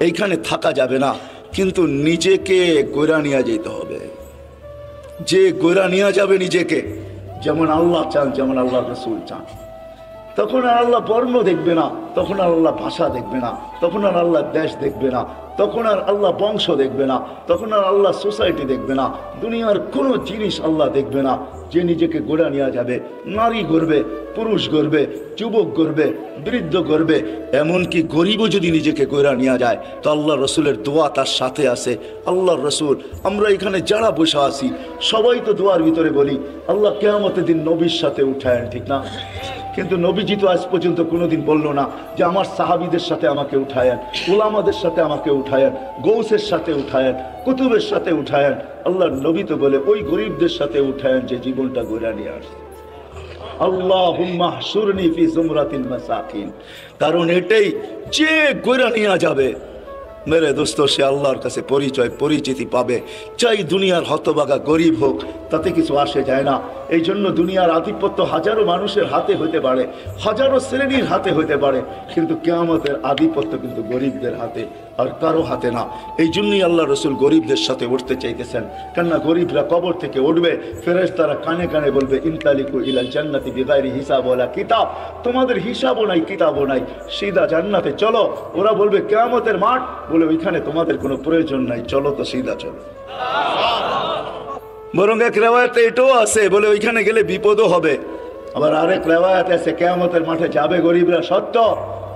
এইখানে থাকা যাবে না, কিন্তু নিজেকে গোরা নিয়ে যেতে হবে। যে গোরা নিয়ে যাবে নিজেকে, যেমন আল্লাহ চান, যেমন আল্লাহ রসুল চান, তখন আর আল্লাহ বর্ণ দেখবে না, তখন আর আল্লাহ ভাষা দেখবে না, তখন আর আল্লাহ দেশ দেখবে না, তখন আর আল্লাহ বংশ দেখবে না, তখন আর আল্লাহ সোসাইটি দেখবে না, দুনিয়ার কোনো জিনিস আল্লাহ দেখবে না। যে নিজেকে গোড়া নিয়ে যাবে, নারী গড়বে, পুরুষ গড়বে, যুবক গড়বে, বৃদ্ধ গড়বে, এমনকি গরিবও যদি নিজেকে গোড়া নিয়ে যায়, তো আল্লাহ রসুলের দোয়া তার সাথে আছে। আল্লাহ রসুল, আমরা এখানে যারা বসে আছি সবাই তো দোয়ার ভিতরে বলি আল্লাহ কিয়ামতের দিন নবীর সাথে উঠায়েন, ঠিক না? কিন্তু নবীজি তো আজ পর্যন্ত কোনোদিন বলল না যে আমার সাহাবীদের সাথে আমাকে উঠায়েন, উলামাদের সাথে আমাকে উঠায়েন, গৌসের সাথে উঠায়েন, কুতুবের সাথে উঠায়েন। আল্লাহর নবী তো বলে ওই গরিবদের সাথে উঠায়েন যে জীবনটা গড়া নিয়ে আসছে। আল্লাহুম্মা হশুরনি ফি জুমরাতিল মাসাকিন। কারণ এটাই, যে গড়া নিয়ে যাবে মেরে দোস্ত, সে আল্লাহর কাছে পরিচয় পরিচিতি পাবে। চাই দুনিয়ার হতভাগা গরিব হোক, তাতে কিছু আসে যায় না। এই জন্য দুনিয়ার আধিপত্য হাজারো মানুষের হাতে হতে পারে, হাজারো শ্রেণীর হাতে হতে পারে, কিন্তু কিয়ামতের আধিপত্য কিন্তু গরিবদের হাতে, আর কারো হাতে না। এই জন্যই আল্লাহ রসুল গরিবদের সাথে উঠতে চাইতেছেন, কেননা গরিবরা কবর থেকে উঠবে, ফেরেশতারা কানে কানে বলবে ইনতালিকু ইলাল জান্নাতি বিগাইরি হিসাব ওয়ালা কিতাব, তোমাদের হিসাবও নাই, কিতাবও নাই, সিধা জান্নাতে চলো। ওরা বলবে কিয়ামতের মাঠ, বলে ওইখানে তোমাদের কোনো প্রয়োজন নাই, চলো তো সিধা চলো। বরং এক রেওয়ায়াতে এটাও আছে, বলে ওইখানে গেলে বিপদও হবে। আবার আরেক রেওয়ায়াত আছে কিয়ামতের মাঠে যাবে গরিবরা, সত্য।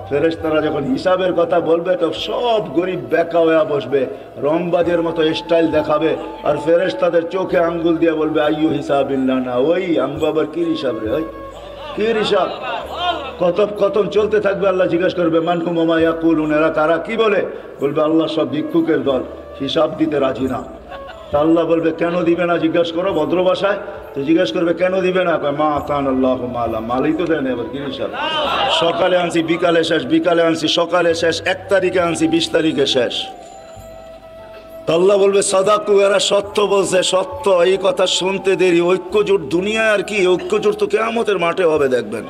ফেরেশতারা যখন হিসাবের কথা বলবে তো সব গরিব বেকা হয়ে বসবে, রংবাজের মতো স্টাইল দেখাবে, আর ফেরেশতাদের চোখে আঙ্গুল দিয়ে বলবে আইয়ু হিসাবিল্লাহ না, ওই আমগো আবার কি হিসাব রে, ওই কি হিসাব? কতম চলতে থাকবে। আল্লাহ জিজ্ঞাসা করবে মানহুম ওমা ইয়াকুলুন, এরা কারা, কি বলে? বলবে আল্লাহ সব ভিক্ষুকের দল, হিসাব দিতে রাজি না। তা আল্লাহ বলবে কেন দিবে না, জিজ্ঞাসা করো ভদ্র ভাষায়। তো জিজ্ঞাসা করবে কেন দিবে না, মা কান আল্লাহ মালা, মালই তো দেন, এবার কি হিসাব? সকালে আনছি বিকালে শেষ, বিকালে আনছি সকালে শেষ, 1 তারিখে আনছি 20 তারিখে শেষ। আল্লাহ বলবে সাদাকু, এরা সত্য বলছে, সত্য। এই কথা শুনতে দেরি। ঐক্যজোট দুনিয়ায় আর কি, ঐক্যজোট তো কিয়ামতের মাঠে হবে, দেখবেন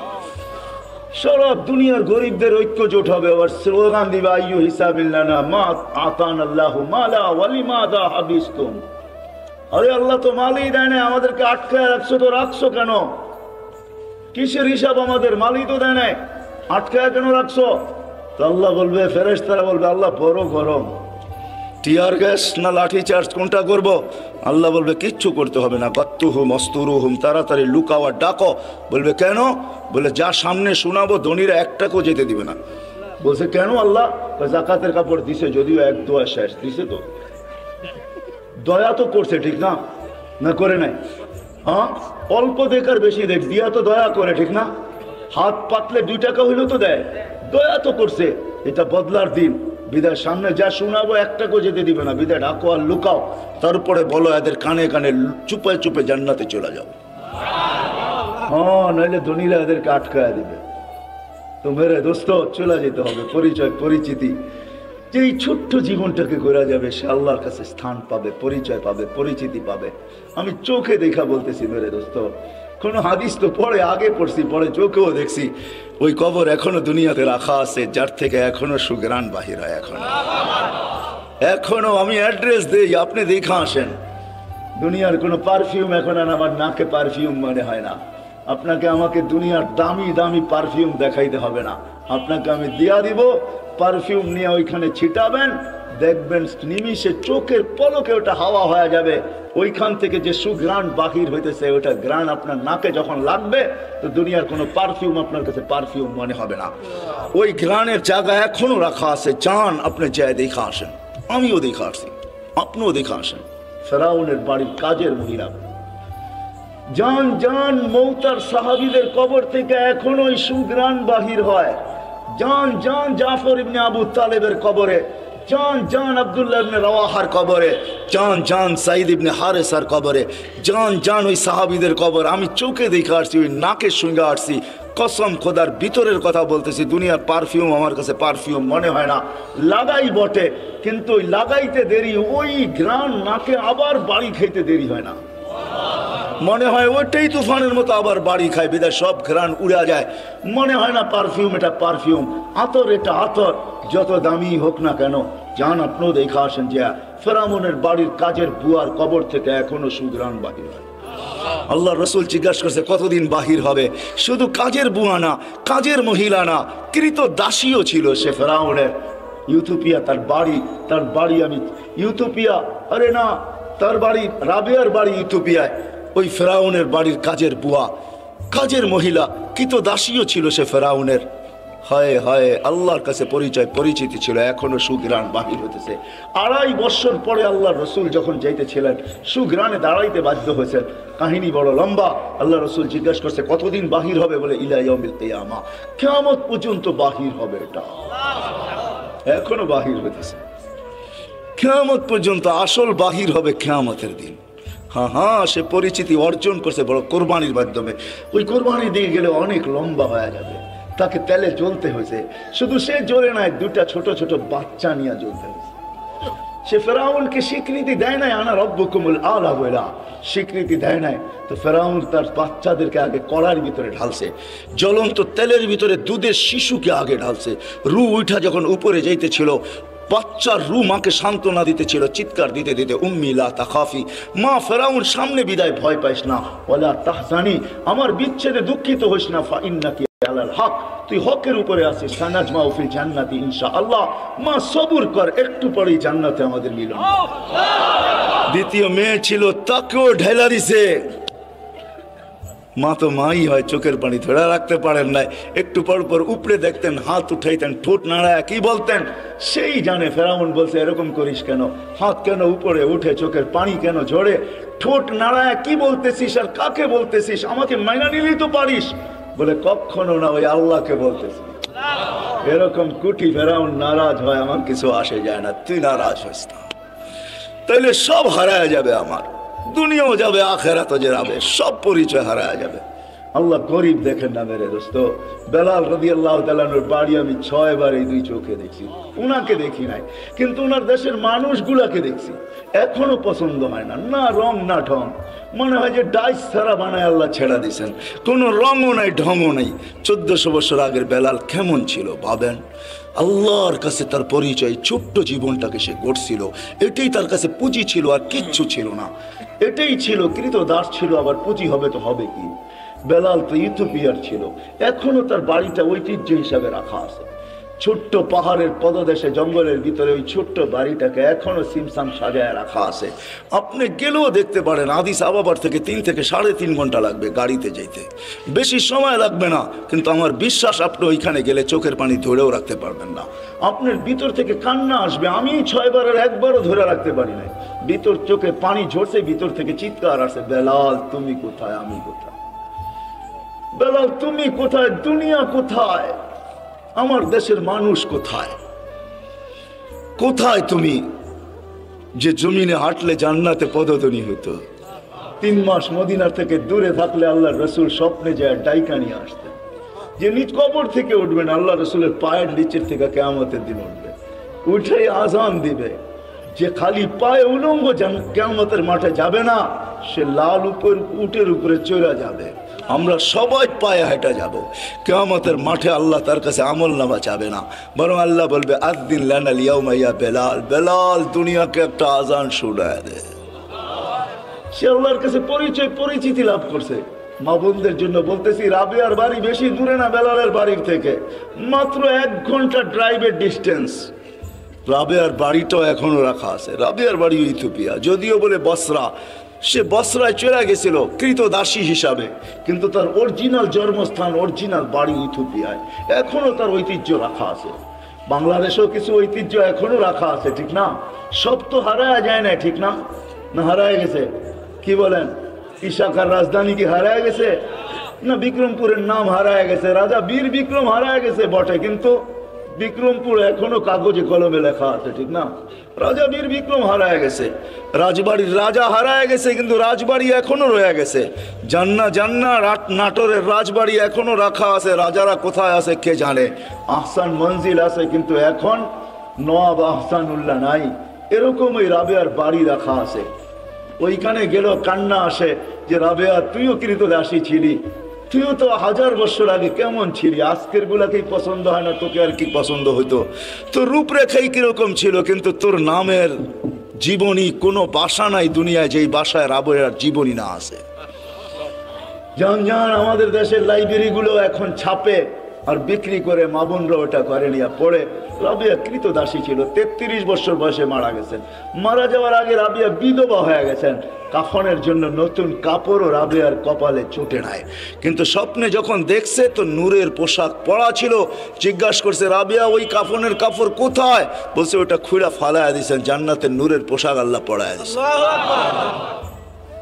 সারা দুনিয়ার গরিবদের ঐক্যজোট হবে। আবার স্লোগান দিবে আইয়ু হিসাবিল্লাহ না মা আতান আল্লাহু মালা ওয়ালিমাদা হাবিসতুম। আরে আল্লাহ তো মালই দেয় না, আমাদেরকে আটকায় রাখছো, তো রাখছো কেন? কিসের হিসাব আমাদের? মালই তো দেয় না, আটকায় কেন রাখছো? তো আল্লাহ বলবে, ফেরেশতারা বলবে আল্লাহ বড় গরম, টিয়ার গ্যাস না লাঠি চার্জ কোনটা করব? আল্লাহ বলবে কিচ্ছু করতে হবে না, বাত্তুহুম অস্তুরুহুম, তাড়াতাড়ি লুকাও আর ডাকো। বলবে কেন? বলে যা সামনে শোনাবো ধনীরা একটাকেও যেতে দিবে না। বলছে কেন আল্লাহ? জাকাতের কাপড় দিছে, যদিও এক দোয়া শেষ দিছে, তো দয়া তো করছে, ঠিক না? না করে নাই? হ্যাঁ, অল্প দেখার বেশি দেখ, দিয়া তো দয়া করে, ঠিক না? হাত পাতলে 2 টাকা হইলেও তো দেয়, দয়া তো করছে। এটা বদলার দিন, বিদায় সামনে যা শোনাবো একটাকেও যেতে দিবে না, বিদায় ডাকো আর লুকাও, তারপরে বলো এদের কানে কানে চুপে চুপে জান্নাতে চলে যাও। হ্যাঁ, নইলে ধনীরা এদেরকে আটকায় দিবে। তো মেরে দোস্ত, চলে যেতে হবে, পরিচয় পরিচিতি। যে এই ছোট্ট জীবনটাকে গড়া যাবে, সে আল্লাহর কাছে স্থান পাবে, পরিচয় পাবে, পরিচিতি পাবে। আমি চোখে দেখা বলতেছি মেরে দোস্ত, কোনো হাদিস তো পরে আগে পড়ছি, পরে চোখেও দেখছি, ওই কবর এখনো দুনিয়াতে রাখা আছে, যার থেকে এখনো সুগ্রাণ বাহির হয়। এখনো আমি অ্যাড্রেস দেই, আপনি দেখা আসেন। দুনিয়ার কোনো পারফিউম এখন আর আমার নাকে পারফিউম মনে হয় না। আপনাকে আমাকে দুনিয়ার দামি দামি পারফিউম দেখাইতে হবে না, আপনাকে আমি দিয়া দিব, পারফিউম নিয়ে ওইখানে ছিটাবেন, দেখবেন নিমিষে চোখের পলকে ওটা হাওয়া হয়ে যাবে। ওইখান থেকে যে সুঘ্রাণ বাহির হইতেছে, ওটা ঘ্রাণ আপনার নাকে যখন লাগবে, তো দুনিয়ার কোনো পারফিউম আপনার কাছে পারফিউম মনে হবে না। ওই ঘ্রাণের জায়গা এখনো রাখা আছে, চান আপনি যায় দেখা আসেন। আমিও দেখা আসছি, আপনিও দেখা আসেন। ফেরাউনের বাড়ির কাজের মহিলা, জান জান মৌতার সাহাবীদের কবর থেকে এখনো ওই সুঘ্রাণ বাহির হয়। জান জান জাফর ইবনে আবু তালেবের কবরে, জান জান আব্দুল্লাহ ইবনে রাওয়াহার কবরে, জান জান সাইদ ইবনে হারেসার কবরে, জান জান ওই সাহাবীদের কবর আমি চোখে দেখে আসছি, ওই নাকের সঙ্গে আসছি। কসম খোদার ভিতরের কথা বলতেছি, দুনিয়ার পারফিউম আমার কাছে পারফিউম মনে হয় না। লাগাই বটে, কিন্তু ওই লাগাইতে দেরি, ওই ঘ্রাণ নাকে আবার বাড়ি খেতে দেরি হয় না। মনে হয় ওইটাই তুফানের মতো আবার বাড়ি খায়, বিদায় সব ঘ্রাণ উড়া যায়। মনে হয় না পারফিউম এটা পারফিউম, আতর এটা আতর, যত দামি হোক না কেন। যান আপনিও দেখা আসেন যে ফেরাউনের বাড়ির কাজের বুয়ার কবর থেকে এখনো সুঘ্রাণ বাহির হয়। আল্লাহ রসুল জিজ্ঞাসা করছে কতদিন বাহির হবে? শুধু কাজের বুয়া না, কাজের মহিলা না, কৃত দাসীও ছিল সে ফেরাউনের। ইউথোপিয়া তার বাড়ি আমি ইউথোপিয়া, আরে না, তার বাড়ি রাবেয়ার বাড়ি ইউথোপিয়ায়। ওই ফেরাউনের বাড়ির কাজের বুয়া, কাজের মহিলা, কৃত দাসীও ছিল সে ফেরাউনের। হায় হায়, আল্লাহর কাছে পরিচিতি ছিল, এখনো সুঘ্রাণ বাহির হতেছে। 2.5 বছর পরে আল্লাহ রসুল যখন যাইতেছিলেন, সুঘ্রাণে দাঁড়াইতে বাধ্য হয়েছেন। কাহিনী বড় লম্বা। আল্লাহ রসুল জিজ্ঞাসা করছে কতদিন বাহির হবে? বলে ইলা ইয়াউমিল কিয়ামা, কিয়ামত পর্যন্ত বাহির হবে। এটা এখনো বাহির হতেছে, কিয়ামত পর্যন্ত আসল বাহির হবে কিয়ামতের দিন। হ্যাঁ, সে পরিচিতি অর্জন করছে বড় কোরবানির মাধ্যমে। ওই কোরবানির দিকে গেলে অনেক লম্বা হয়ে যাবে, তাকে তেলে জ্বলতে হয়েছে। শুধু সে জ্বলে নাই, 2টা ছোট ছোট বাচ্চা নিয়ে জ্বলতে হয়েছে। সে ফেরাউনকে স্বীকৃতি দেয় নাই, আনা রব্বুকুমুল আলা বলা স্বীকৃতি দেয় নাই। তো ফেরাউন তার বাচ্চাদেরকে আগে কড়ার ভিতরে ঢালছে, জ্বলন্ত তেলের ভিতরে দুধের শিশুকে আগে ঢালছে। রু উঠা যখন উপরে যাইতেছিল, বাচ্চার রু মাকে সান্ত্বনা দিতেছিল, চিৎকার দিতে দিতে, উম্মি লা তাখাফি, মা ফেরাউন সামনে বিদায়, ভয় পাইস না, ওয়ালা তাহজানি, আমার বিচ্ছেদে দুঃখিত হইস না, ফা ইন্নাকি আলাল হক, তুই হকের উপরে আছিস, সানাজমাউ ফিল জান্নাতি ইনশাআল্লাহ, মা সবুর কর, একটু পরেই জান্নাতে আমাদের মিলন। দ্বিতীয় মেয়ে ছিল, তাকেও ঢেলা দিছে। মা তো মাই হয়, চোখের পানি ধরে রাখতে পারেন না, একটু পর পর উপরে দেখতেন, হাত উঠাইতেন, ঠোঁট নাড়ায় কি বলতেন সেই জানে। ফেরাউন বলছে এরকম করিস কেন, হাত কেন উপরে উঠে, চোখের পানি কেন ঝরে, ঠোঁট নাড়ায় কি বলতেছিস আর কাকে বলতেছিস, আমাকে মাইনা নিলেই তো পারিস। বলে কখনো না, ওই আল্লাহকে বলতেছি। এরকম কুটি ফেরাউন নারাজ হয়, আমার কিছু আসে যায় না, তুই নারাজ হইস না, তাইলে সব হারায় যাবে, আমার দুনিয়াও যাবে, আখেরাতও যাবে, সব পরিচয় হারায় যাবে। আল্লাহ গরিব দেখেন না মেরে দোস্ত। বেলাল রাদিয়াল্লাহু তাআলার বাড়ি আমি 6 বার এই 2 চোখে দেখছি, উনাকে দেখি নাই, কিন্তু উনার দেশের মানুষগুলাকে দেখছি। এখনো পছন্দ হয় না, না রং না ঢং, মনে হয় যে ডাইস ছাড়া বানায় আল্লাহ ছেড়া দিয়েছেন, কোনো রঙও নাই ঢঙও নেই। 1400 বছর আগের বেলাল কেমন ছিল ভাবেন। আল্লাহর কাছে তার পরিচয়, ছোট্ট জীবনটাকে সে গড়ছিল, এটাই তার কাছে পুঁজি ছিল, আর কিচ্ছু ছিল না। এটাই ছিল, কৃত দাস ছিল, আবার পুঁজি হবে তো হবে কি। বেলাল তো ইথিওপিয়ার ছিল, এখনো তার বাড়িটা ঐতিহ্য হিসাবে রাখা আছে। ছোট্ট পাহাড়ের পদদেশে জঙ্গলের ভিতরে ওই ছোট্ট বাড়িটাকে এখনো সিমসাম সাজায় রাখা আছে। আপনি গেলেও দেখতে পারেন, আদিস আবাবার থেকে 3 থেকে 3.5 ঘন্টা লাগবে গাড়িতে যেতে, বেশি সময় লাগবে না। কিন্তু আমার বিশ্বাস, আপনি ওইখানে গেলে চোখের পানি ধরেও রাখতে পারবেন না, আপনার ভিতর থেকে কান্না আসবে। আমি 6 বারের একবারও ধরে রাখতে পারি নাই, ভিতর চোখে পানি ঝরছে, ভিতর থেকে চিৎকার আসে, বেলাল তুমি কোথায়, আমি কোথায়, বেলাল তুমি কোথায়, দুনিয়া কোথায়, আমার দেশের মানুষ কোথায়, কোথায় তুমি, যে জমিনে হাঁটলে জান্নাতে পদধ্বনি হতো। 3 মাস মদিনার থেকে দূরে থাকলে আল্লাহর রসুল স্বপ্নে যায় ডাইকা নিয়ে আসতেন, যে নিজ কবর থেকে উঠবেন, আল্লাহ রসুলের পায়ের নিচের থেকে কিয়ামতের দিন উঠবে, উঠে আজান দিবে। যে খালি পায়ে উলঙ্গ কিয়ামতের মাঠে যাবে না, সে লাল উটের উপরে চড়া যাবে। আমরা সবাই পায়ে হেঁটে যাব কিয়ামতের মাঠে। আল্লাহ তার কাছে আমল নামা চাবে না, বরং আল্লাহ বলবে আযদিন লানাল ইয়াউমা ইয়া বেলাল, বেলাল দুনিয়াকে একটা আজান শোনায় দে। সে আল্লাহর কাছে পরিচিতি লাভ করছে। মা বোনদের জন্য বলতেছি, রাবেয়ার বাড়ি বেশি দূরে না বেলালের বাড়ির থেকে, মাত্র 1 ঘন্টা ড্রাইভের ডিস্টেন্স। রাবেয়ার বাড়িটাও এখনো রাখা আছে। রাবেয়ার বাড়ি ইথিওপিয়া, যদিও বলে বসরা, সে বসরায় চলে গেছিল কৃত দাসী হিসাবে, কিন্তু তার অরিজিনাল জন্মস্থান, অরিজিনাল বাড়ি ইথিওপিয়ায়, এখনো তার ঐতিহ্য রাখা আছে। বাংলাদেশেও কিছু ঐতিহ্য এখনো রাখা আছে, ঠিক না? সব তো হারায় যায় না, ঠিক না? না হারায় গেছে? কি বলেন, ইশাখার রাজধানী কি হারায় গেছে? না, বিক্রমপুরের নাম হারায় গেছে, রাজা বীর বিক্রম হারায় গেছে বটে, কিন্তু বিক্রমপুর এখনো কাগজে কলমে লেখা আছে, ঠিক না? রাজা বীর বিক্রম হারায় গেছে, রাজবাড়ির রাজা হারায় গেছে, কিন্তু রাজবাড়ি এখনো রয়ে গেছে। জান্না নাটোরের রাজবাড়ি এখনো রাখা আছে, রাজারা কোথায় আছে কে জানে। আহসান মঞ্জিল আছে, কিন্তু এখন নওয়াব আহসানুল্লাহ নাই। এরকম ওই রাবেয়ার বাড়ি রাখা আছে, ওইখানে গেলেও কান্না আসে। যে রাবেয়া তুইও কৃতদাসী ছিলি, তুইও তো 1000 বছর আগে কেমন ছিলি, আজকের গুলাকেই পছন্দ হয় না, তোকে আর কি পছন্দ হইতো? তোর রূপরেখাই কিরকম ছিল, কিন্তু তোর নামের জীবনী কোনো বাসা নাই দুনিয়ায় যেই বাসায় রাবেয়ার জীবনী না আছে। জান জান আমাদের দেশের লাইব্রেরিগুলো এখন ছাপে আর বিক্রি করে, মা বোনরা ওটা করে নিয়ে পড়ে। রাবেয়া কৃতদাসী ছিল, 33 বছর বয়সে মারা গেছেন। মারা যাওয়ার আগে রাবেয়া বিধবা হয়ে গেছেন। কাফনের জন্য নতুন কাপড়ও রাবেয়ার কপালে চুটে নাই, কিন্তু স্বপ্নে যখন দেখছে তো নূরের পোশাক পরা ছিল। জিজ্ঞাসা করছে, রাবেয়া ওই কাফনের কাপড় কোথায়? বলছে ওটা খুঁড়া ফালায়া দিয়েছেন, জান্নাতের নূরের পোশাক আল্লাহ পরায়া দিয়েছে।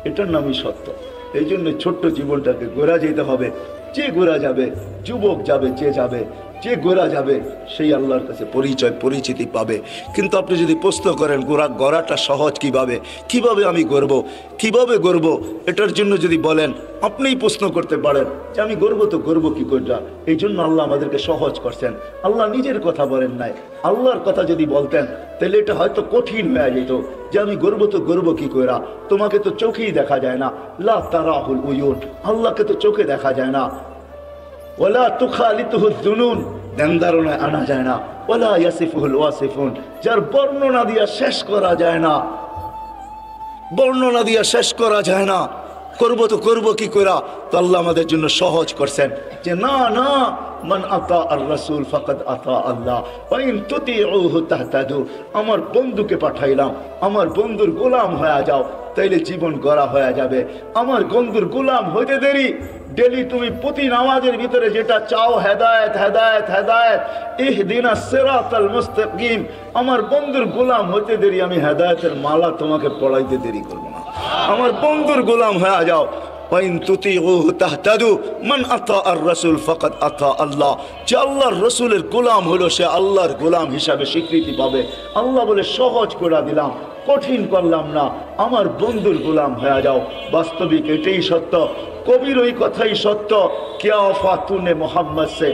এটার নামই সত্য। এই জন্য ছোট্ট জীবনটাকে গোরা যেতে হবে। যে গোরা যাবে, যুবক যাবে, যে গোরা যাবে সেই আল্লাহর কাছে পরিচিতি পাবে। কিন্তু আপনি যদি প্রশ্ন করেন গড়াটা সহজ কিভাবে আমি গড়ব, এটার জন্য যদি বলেন, আপনিই প্রশ্ন করতে পারেন যে আমি গড়ব কি করে। এই জন্য আল্লাহ আমাদেরকে সহজ করছেন। আল্লাহ নিজের কথা বলেন নাই, আল্লাহর কথা যদি বলতেন তাহলে এটা হয়তো কঠিন হয়ে যেত যে আমি গড়ব কি করে। তোমাকে তো চোখেই দেখা যায় না, লা তারাহুল উয়ুন, আল্লাহকে তো চোখে দেখা যায় না। ওয়ালা তুখালিতুহু যুনুন, ধ্যানধারণায় আনা যায় না। ওয়ালা ইয়াসিফুহুল ওয়াসিফুন, যার বর্ণনা দিয়া শেষ করা যায় না, করব কি কইরা। তো আল্লাহ আমাদের জন্য সহজ করছেন যে না মান আতা আর রাসূল ফাকাদ আতা আল্লাহ ওয়া ইন তুতিউহু তাহতাদু। আমার বন্ধুকে পাঠাইলাম, আমার বন্ধুর গোলাম হয়ে যাও, তাইলে জীবন গড়া হয়ে যাবে। আমার বন্ধুর গোলাম হইতে দেরি। ডেলি তুমি প্রতি নামাজের ভিতরে যেটা চাও, হেদায়েত হেদায়েত হেদায়েত, ইহদিনাস সিরাতাল মুস্তাকিম। আমার বন্ধুর গোলাম হইতে দেরি, আমি হেদায়েতের মালা তোমাকে পড়াইতে দেরি করব না। আমার বন্ধুর গোলাম হয়ে যাও। ওয়াইন তুতিউহু তাহতাদু, মান আতা আর রাসূল ফাকাদ আতা আল্লাহ। যে আল্লাহর রাসূলের গোলাম হলো সে আল্লাহর গোলাম হিসাবে স্বীকৃতি পাবে। আল্লাহ বলে সহজ করে দিলাম, কঠিন করলাম না, আমার বন্ধুর গোলাম হয়ে যাও। বাস্তবিক এটাই সত্য, কবির ওই কথাই সত্য। क्या वफा तूने मोहम्मद से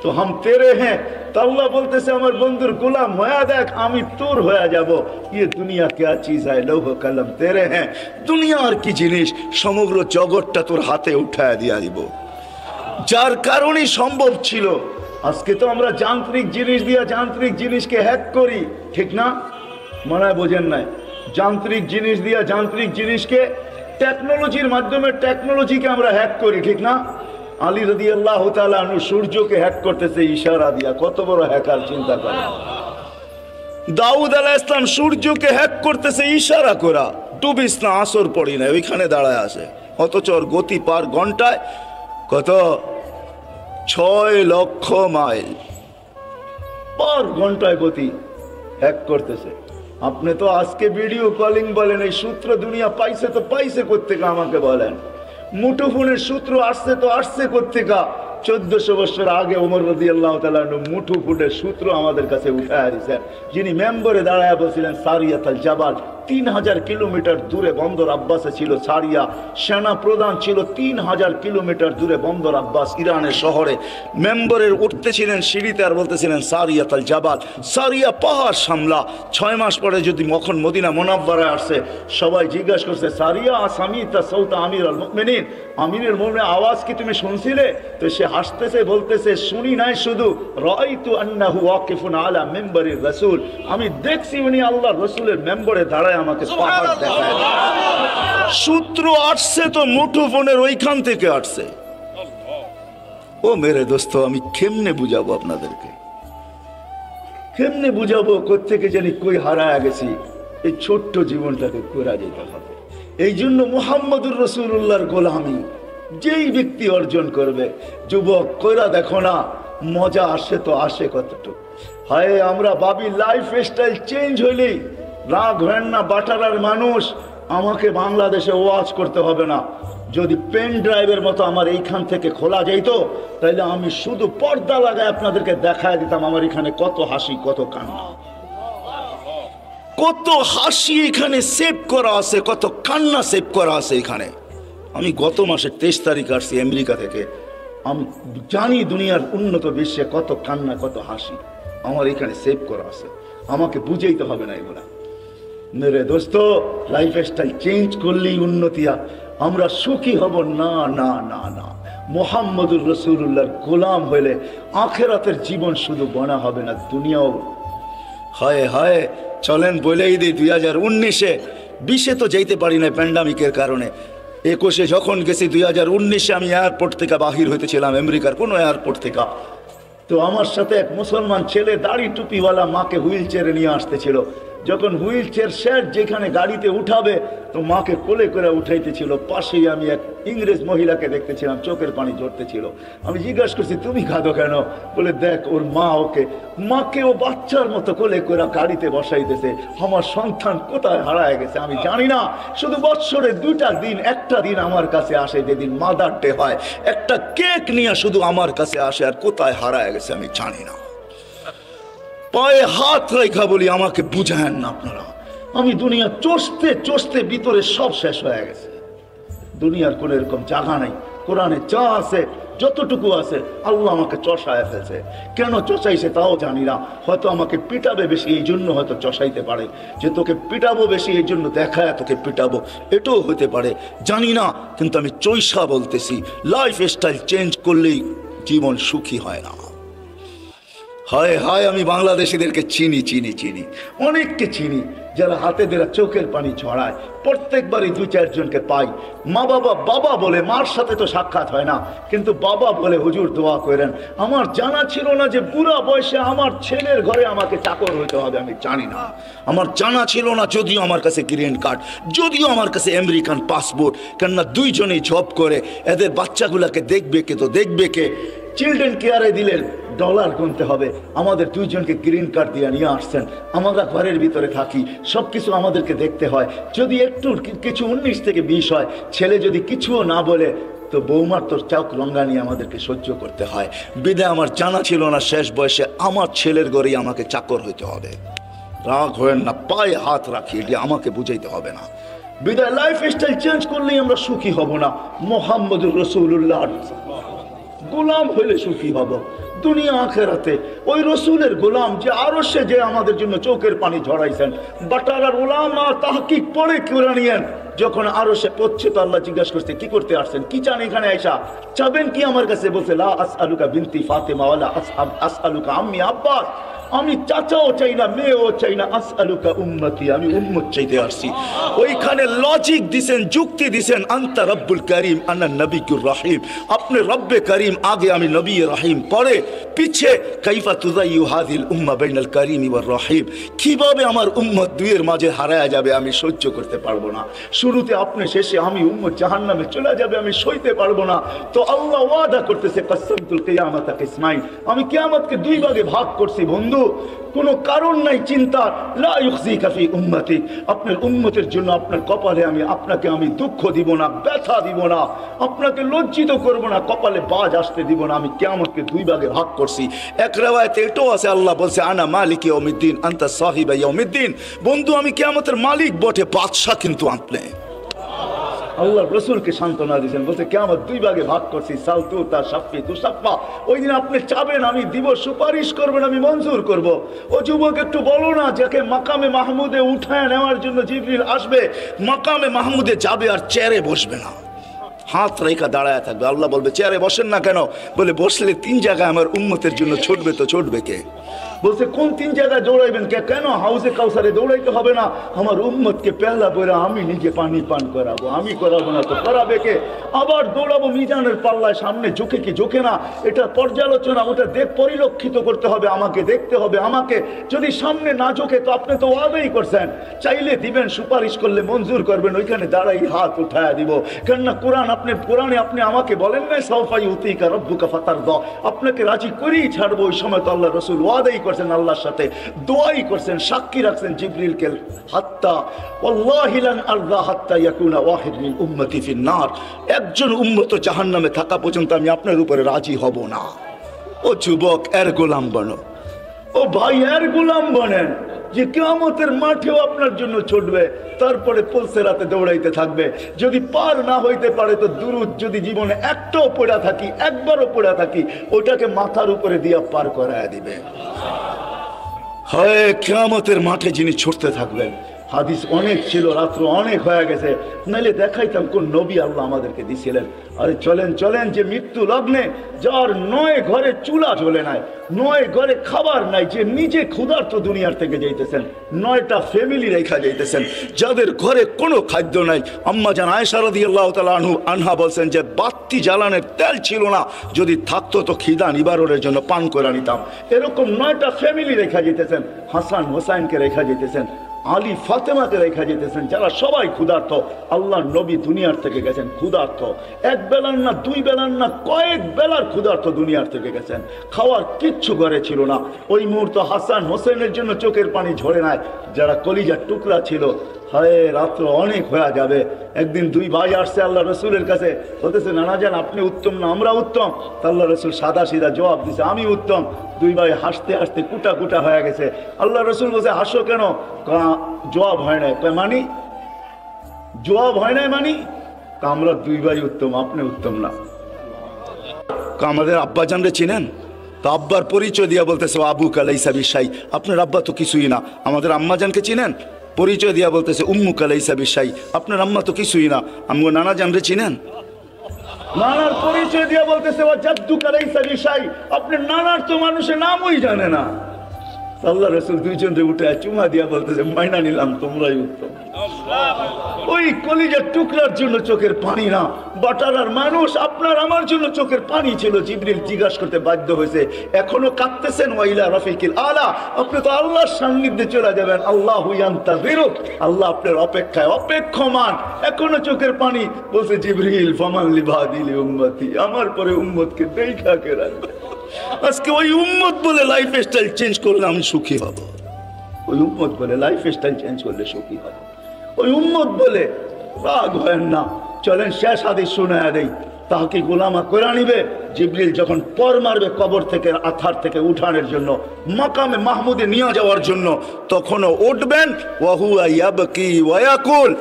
तो हम तेरे हैं। तो अल्लाह বলতেছে আমার বন্ধুর গোলাম হয়ে দেখ, আমি তোর হয়ে যাব। ये दुनिया क्या चीज है, लौह कलम तेरे हैं। দুনিয়া আর কি জিনিস, সমগ্র জগৎটা তোর হাতে উঠায় দিয়া দিব। যার কারণে সম্ভব ছিল। আজকে তো আমরা যান্ত্রিক জিনিস দিয়া যান্ত্রিক জিনিসকে হ্যাক করি, ঠিক না? মনে হয় বোঝেন নাই। যান্ত্রিক জিনিস দিয়া যান্ত্রিক জিনিসকে, টেকনোলজির মাধ্যমে টেকনোলজিকে আমরা হ্যাক করি, ঠিক না? আলী রাদিয়াল্লাহু তাআলা আনহু সূর্যকে হ্যাক করতেছে ইশারা দিয়া। কত বড় হ্যাকার, চিন্তা করেন। দাউদ আলাইহিস সালাম সূর্যকে হ্যাক করতেছে ইশারা করা। ডুবিস না, আসর পড়ি না, ওইখানে দাঁড়ায় আছে। অথচ ওর গতি পার ঘন্টায় কত? 6 লক্ষ মাইল পার ঘন্টায় গতি। হ্যাক করতেছে। আপনি তো আজকে ভিডিও কলিং বলেন, এই সূত্র দুনিয়া পাইছে তো পাইছে কোত্থেকে আমাকে বলেন। মুঠোফোনের সূত্র আসছে কোত্থেকা? 1400 বছর আগে ওমর রাদিয়াল্লাহু তাআলা মুঠোফোনের সূত্র আমাদের কাছে উঠায় দিয়েছেন। যিনি মেম্বরে দাঁড়ায় বলছিলেন সারিয়াতুল জাবাল, 3000 কিলোমিটার দূরে বন্দর আব্বাসে ছিল সারিয়া। সেনা প্রধান ছিল 3000 কিলোমিটার দূরে বন্দর আব্বাস, ইরানের শহরে। মেম্বরের উঠতেছিলেন সিঁড়িতে আর বলতেছিলেন সারিয়াতুল জাবাল, সারিয়া পাহাড় সামলা। 6 মাস পরে যদি মখন মদিনা মুনাওয়ারায় আসছে, সবাই জিজ্ঞাসা করছে সারিয়া সামিতা সাউতা আমির আল মুমিনিন, আমিরের মুমিনের আওয়াজ কি তুমি শুনছিলে? তো সে হাসতেছে, বলতেছে শুনি নাই, শুধু রাআইতু আন্নাহু ওয়াকিফুন আলা মিম্বারির রাসূল, আমি দেখছি উনি আল্লাহর রাসূলের মেম্বরে দাঁড়ায় আমাকে পাহাড় দেখায়। সূত্র আসছে তো মুঠোফোনের ওইখান থেকে আসছে। ও মেরে দোস্ত, আমি কেমনে বুঝাবো আপনাদেরকে, কেমনে বুঝাবো? কোত্থেকে জানি কই হারায় গেছি। এই ছোট্ট জীবনটাকে করা যেতে হবে। এই জন্য মুহাম্মদুর রাসূলুল্লাহর গোলামি যেই ব্যক্তি অর্জন করবে, যুবক কইরা দেখো না, মজা আসে তো আসে কতটুকু। হায় আমরা ভাবি লাইফ স্টাইল চেঞ্জ হইলেই রাগ হয় না। বাটারার মানুষ, আমাকে বাংলাদেশে ওয়াজ করতে হবে না। যদি পেন ড্রাইভের মতো আমার এইখান থেকে খোলা যেত, তাহলে আমি শুধু পর্দা লাগায় আপনাদেরকে দেখায় দিতাম আমার এখানে কত হাসি, কত কান্না, কত হাসি এখানে সেভ করা আছে, কত কান্না সেভ করা আছে এখানে। আমি গত মাসের 23 তারিখ আসছি আমেরিকা থেকে। আমি জানি দুনিয়ার উন্নত বিশ্বে কত কান্না, কত হাসি আমার এখানে সেভ করা আছে। আমাকে বুঝাইতে হবে না এগুলা। মেরে দোস্ত, লাইফ স্টাইল চেঞ্জ করলেই উন্নতি আমরা সুখী হব না না না না। মুহাম্মদুর রাসূলুল্লাহর গোলাম হইলে আখিরাতের জীবন শুধু বনা হবে না, দুনিয়াও। হায় হায়, চলেন বলেই দিই 2019-এ, 20-এ তো যেতে পারি না প্যান্ডামিকের কারণে। 21-এ যখন গেছি, 2019-এ আমি এয়ারপোর্ট থেকে বাহির হইতেছিলাম, আমেরিকার কোনো এয়ারপোর্ট থেকে। তো আমার সাথে এক মুসলমান ছেলে দাড়ি টুপিওয়ালা মাকে হুইল চেয়ারে নিয়ে আসতেছিল। যখন হুইল চেয়ার শেড যেখানে গাড়িতে উঠাবে, তো মাকে কোলে করে উঠাইতেছিল। পাশেই আমি এক ইংরেজ মহিলাকে দেখতেছিলাম, চোখের পানি ঝরতেছিল। আমি জিজ্ঞাসা করছি, তুমি কাঁদো কেন? বলে, দেখ ওর মা মাকে ও বাচ্চার মতো কোলে করে গাড়িতে বসাইতেছে। আমার সন্তান কোথায় হারায় গেছে আমি জানি না। শুধু বৎসরে 2টা দিন, একটা দিন আমার কাছে আসে যেদিন মাদার ডে হয়, একটা কেক নিয়ে শুধু আমার কাছে আসে, আর কোথায় হারায় গেছে আমি জানি না। পায়ে হাত রেখা বলি, আমাকে বুঝায়েন না আপনারা। আমি দুনিয়া চষতে চষতে ভিতরে সব শেষ হয়ে গেছে। দুনিয়ার কোন এরকম জায়গা নাই। কোরআনে যা আছে, যতটুকু আছে, আল্লাহ আমাকে চষায় ফেলছে। কেন চষাইছে তাও জানি না। হয়তো আমাকে পিটাবে বেশি, এই জন্য হয়তো চষাইতে পারে, যে তোকে পিটাবো বেশি এই জন্য দেখায় তোকে পিটাবো, এটাও হতে পারে, জানি না। কিন্তু আমি চৈষা বলতেছি, লাইফ স্টাইল চেঞ্জ করলেই জীবন সুখী হয় না। হায় হায়, আমি বাংলাদেশিদেরকে চিনি চিনি চিনি, অনেককে চিনি, যারা হাতে দেরা চোখের পানি ছড়ায়। প্রত্যেকবারই 2-4 জনকে পাই। মা বাবা বলে, মার সাথে তো সাক্ষাৎ হয় না, কিন্তু বাবা বলে হুজুর দোয়া করেন। আমার জানা ছিল না যে বুড়া বয়সে আমার ছেলের ঘরে আমাকে চাকর হইতে হবে, আমি জানি না। আমার জানা ছিল না, যদিও আমার কাছে গ্রিন কার্ড, যদিও আমার কাছে আমেরিকান পাসপোর্ট, কেননা 2 জনেই জব করে। এদের বাচ্চাগুলাকে দেখবে কে? তো দেখবে কে? চিলড্রেন কেয়ারে দিলেন, ডলার গুনতে হবে। আমাদের 2 জনকে গ্রিন কার্ড দিয়ে নিয়ে আসছেন। আমরা ঘরের ভিতরে থাকি, সব কিছু আমাদেরকে দেখতে হয়। যদি একটু কিছু 19 থেকে 20 হয়, ছেলে যদি কিছুও না বলে, তো বৌমার তোর চাউক লঙ্গা নিয়ে আমাদেরকে সহ্য করতে হয়। বিদায় আমার জানা ছিল না শেষ বয়সে আমার ছেলের ঘরেই আমাকে চাকর হইতে হবে। রাগ হয়েন না, পায়ে হাত রাখি, এটি আমাকে বুঝাইতে হবে না। বিদায় লাইফ স্টাইল চেঞ্জ করলেই আমরা সুখী হব না। মুহাম্মদুর রাসূলুল্লাহ গোলাম হইলে সুখী হব দুনিয়া আখেরাতে। ওই রসুলের গোলাম যে আরশে যে আমাদের জন্য চোখের পানি ঝরাইছেন। বাটারার উলামা তাহকিক পড়ে কোরআনিয়ান যখন আরশে পড়ছে, তো আল্লাহ জিজ্ঞাসা করছে, কি করতে আসছেন, কি চান এখানে আয়েশা? চাবেন কি আমার কাছে? বলছে, লা আসআলুকা বিনতি ফাতেমা ওয়ালা আসআলুকা আম্মি আব্বাস। আমি চাচাও চাই না, মেয়েও চাই না, আসআলুকা উম্মতি, আমি উম্মত চাইতে আসছি। ওইখানে লজিক দিছেন, যুক্তি দিছেন, আনতা রব্বুল করিম আনা নবিয়ুর রহিম। আপনি রব্বে করিম আগে, আমি নবী রহিম পরে, পিছে কাইফা তুযাইয়ু হাযিল উম্মাহ বাইনাল করিম ওয়ার রহিম। কিভাবে আমার উম্মত দুইয়ের মাঝে হারায়া যাবে আমি সহ্য করতে পারবো না। শুরুতে আপনি, শেষে আমি, উম্মত জাহান্নামে চলে যাবে আমি সইতে পারবো না। তো আল্লাহ ওয়াদা করতেছে, কাসামতুল কিয়ামাতা কিসমাইন, আমি কিয়ামতকে 2 ভাগে ভাগ করছি বন্ধু। কোনো কারণ নাই চিন্তা। লা ইউখজিকা ফি উম্মতি, আপনার উম্মতের জন্য আপনার কপালে আপনাকে আমি দুঃখ দিব না, ব্যথা দিব না, আপনাকে লজ্জিত করব না, কপালে বাজ আসতে দিব না। আমি কিয়ামতকে 2 ভাগে ভাগ করছি। এক riwayate এটাও আছে, আল্লাহ বলছে, আনা মালিক ইয়াউমিদ্দিন আনতা সাহিবা ইয়াউমিদ্দিন। বন্ধু, আমি কিয়ামতের মালিক বটে, বাদশা কিন্তু আপনি। আল্লাহ রসুলকে সান্ত্বনা দিয়েছেন, বলছে কিয়ামত 2 ভাগে ভাগ করছি, সালতু তা শাফি তু শাফা। ওই দিন আপনি চাবেন আমি দিব, সুপারিশ করবেন আমি মঞ্জুর করব। ও যুবক, একটু বলো না, যাকে মাকামে মাহমুদে উঠায় নেওয়ার জন্য জিবরিল আসবে, মাকামে মাহমুদে যাবে আর চেয়ারে বসবে না, হাত রেখা দাঁড়ায় থাকবে। আল্লাহ বলবে, চেয়ারে বসেন না কেন? বলে, বসলে 3 জায়গায় আমার উম্মতের জন্য ছুটবে, তো ছুটবে কে? বলছে, কোন 3 জায়গায় দৌড়াইবেন? কেন হাউজে কাউসারে দৌড়াইতে হবে না? আমার উম্মতকে পেহলা করে আমি নিজে পানি পান করাবো, আমি করাবো না তো করাবে কে? আবার দৌড়াবো মিজানের পাল্লায়, সামনে ঝুঁকে কি ঝুঁকে না, এটা পর্যালোচনা, ওটা পরিলক্ষিত করতে হবে, আমাকে দেখতে হবে। আমাকে যদি সামনে না ঝুঁকে, তো আপনি তো ওয়াদাই করছেন, চাইলে দিবেন, সুপারিশ করলে মঞ্জুর করবেন, ওইখানে দাঁড়াই হাত উঠায়া দিব। কেননা কোরআনে আপনি আমাকে বলেন না, সাউফা ইউতিকা রাব্বুকা ফাতারদা, আপনাকে রাজি করেই ছাড়বো। ওই সময় তো আল্লাহ রসুল ওয়াদাই করছেন, আল্লাহর সাথে দোয়াই করছেন, সাক্ষী রাখছেন জিবরিলকে, হাত্তা ওয়াল্লাহি লান আরদা হাত্তা ইয়াকুনা ওয়াহিদ মিন উম্মতি ফিন নার, একজন উম্মত জাহান্নামে থাকা পর্যন্ত আমি আপনার উপরে রাজি হব না। ও যুবক, এর গোলাম বনো। ও ভাই, এর গোলাম বনেন, যে কিয়ামতের মাঠেও আপনার জন্য ছুটবে, তারপরে পুলসেরাতে দৌড়াইতে থাকবে। যদি পার না হইতে পারে, তো দুরুদ যদি জীবনে একটাও পড়া থাকি, একবারও পড়া থাকি, ওটাকে মাথার উপরে দিয়া পার করায় দিবে। হয় কিয়ামতের মাঠে যিনি ছুটতে থাকবেন, হাদিস অনেক ছিল, রাত্র অনেক হয়ে গেছে, নাইলে দেখাইতাম কোন নবী আল্লাহ আমাদেরকে দিছিলেন। আরে চলেন চলেন, যে মৃত্যু লগ্নে যার 9 ঘরে চুলা জ্বলে নাই, 9 ঘরে খাবার নাই, যে নিজে ক্ষুধার্ত দুনিয়ার থেকে যাইতেছেন, 9টা ফ্যামিলি রেখা যাইতেছেন, যাদের ঘরে কোনো খাদ্য নাই। আম্মা জান আয়েশা রাদিয়াল্লাহু তাআলা আনহা বলছেন যে বাতি জ্বালানোর তেল ছিল না, যদি থাকতো তো খিদা নিবারণের জন্য পান করে নিতাম। এরকম 9টা ফ্যামিলি রেখা যেতেছেন, হাসান হোসাইনকে রেখা যেতেছেন, আলী ফাতেমাকে রেখা যেতেছেন, যারা সবাই ক্ষুধার্ত। আল্লাহর নবী দুনিয়ার থেকে গেছেন ক্ষুধার্ত, এক বেলার না 2 বেলার না কয়েক বেলার ক্ষুধার্ত দুনিয়ার থেকে গেছেন, খাওয়ার কিচ্ছু ঘরে ছিল না। ওই মুহূর্তে হাসান হোসেনের জন্য চোখের পানি ঝরে নাই, যারা কলিজার টুকরা ছিল। হায় রাত্র অনেক হয়ে যাবে। একদিন 2 ভাই আসছে আল্লাহ রসুলের কাছে, বলতেছে নানা যান আপনি উত্তম না আমরা উত্তম? আল্লাহ রসুল সাদা সিধা জবাব দিছে আমি উত্তম। 2 ভাই হাসতে হাসতে কুটা কুটা হয়ে গেছে। আল্লাহ রসুল বলছে হাসো কেন? জবাব হয় নাই। মানি জবাব হয় নাই মানি? আমরা 2 ভাই উত্তম, আপনি উত্তম না। আমাদের আব্বা জানরে চিনেন তো? আব্বার পরিচয় দিয়া বলতেছে আবু কালাইসা বিশাই, আপনার আব্বা তো কিছুই না। আমাদের আম্মা জানকে চিনেন? পরিচয় দিয়া বলতেছে উম্মু কালাইসা বিশাই, আপনার আম্মা তো কিছুই না। আমগো নানা জানরে চিনেন? নানার পরিচয় দিয়া বলতেছে ও জাদ্দু কালাইসা বিশাই, আপনার নানার তো মানুষের নামই জানে না। আল্লাহ রসুল 2 জনরে উঠে চুমা দিয়া বলতেছে মাইনা নিলাম, তোমরাই উত্তম। ওই কলিজার টুকরার জন্য চোখের পানি না, বাটারার মানুষ আপনার আমার জন্য চোখের পানি ছিল। জিবরিল জিজ্ঞাসা করতে বাধ্য হয়েছে এখনো কাঁদতেছেন? ওয়াইলা রফিকিল আলা, আপনি তো আল্লাহর সান্নিধ্যে চলে যাবেন। আল্লাহু ইয়ান্তাযিরুক, আল্লাহ আপনার অপেক্ষায় অপেক্ষমান, এখনো চোখের পানি। বলছে জিবরিল ফামান লিবাদিলি উম্মতি, আমার পরে উম্মতকে দেখা কে রাখবে? আজকে ওই উম্মত বলে লাইফ স্টাইল চেঞ্জ করলে আমি সুখী হব। ওই উম্মত বলে লাইফ স্টাইল চেঞ্জ করলে সুখী হব। ওই উম্মত বলে রাগ হয় না। চলেন শেষ হাদিস শোনায়া দেই, তাকে গোলামা করে নিবে। জিবরিল যখন পর মারবে কবর থেকে, আথার থেকে উঠানোর জন্য, মাকামে মাহমুদে নিয়ে যাওয়ার জন্য, তখনও উঠবেন ওয়াহুয়া ইয়াবকি ওয়া ইয়াকুল,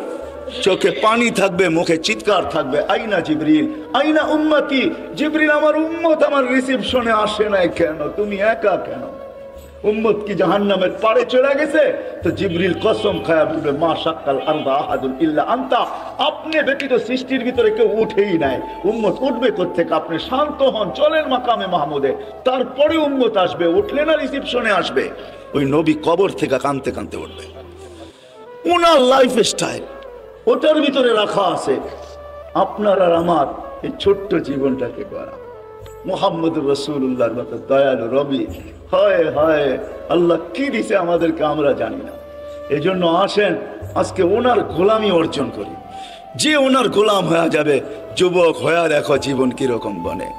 চোখে পানি থাকবে, মুখে চিৎকার থাকবে, আইনা জিবরিল আইনা উম্মতি। জিবরিল আমার উম্মত আমার রিসিপশনে আসে নাই কেন? তুমি একা কেন? উম্মত কি জাহান্নামের পাড়ে চলে গেছে? তো জিবরিল কসম খায়া বলবে মা শাক্কাল আরদা আহাদুন ইল্লা আনতা, আপনি ব্যতীত সৃষ্টির ভিতরে কেউ উঠেই নাই। উম্মত উঠবে কোত্থেকে? আপনি শান্ত হন, চলেন মাকামে মাহমুদে, তারপরে উম্মত আসবে। উঠলে না রিসিপশনে আসবে। ওই নবী কবর থেকে কাঁদতে কাঁদতে উঠবে। ওনার লাইফ স্টাইল ওটার ভিতরে রাখা আছে। আপনার আর আমার এই ছোট্ট জীবনটাকে করা মুহাম্মদুর রাসূলুল্লাহর মতো দয়ালু রবি, হায় হায় আল্লাহ কি দিছে আমাদেরকে আমরা জানি না। এই জন্য আসেন আজকে ওনার গোলামি অর্জন করি। যে ওনার গোলাম হয়ে যাবে, যুবক হয়ে দেখো জীবন কিরকম বনে।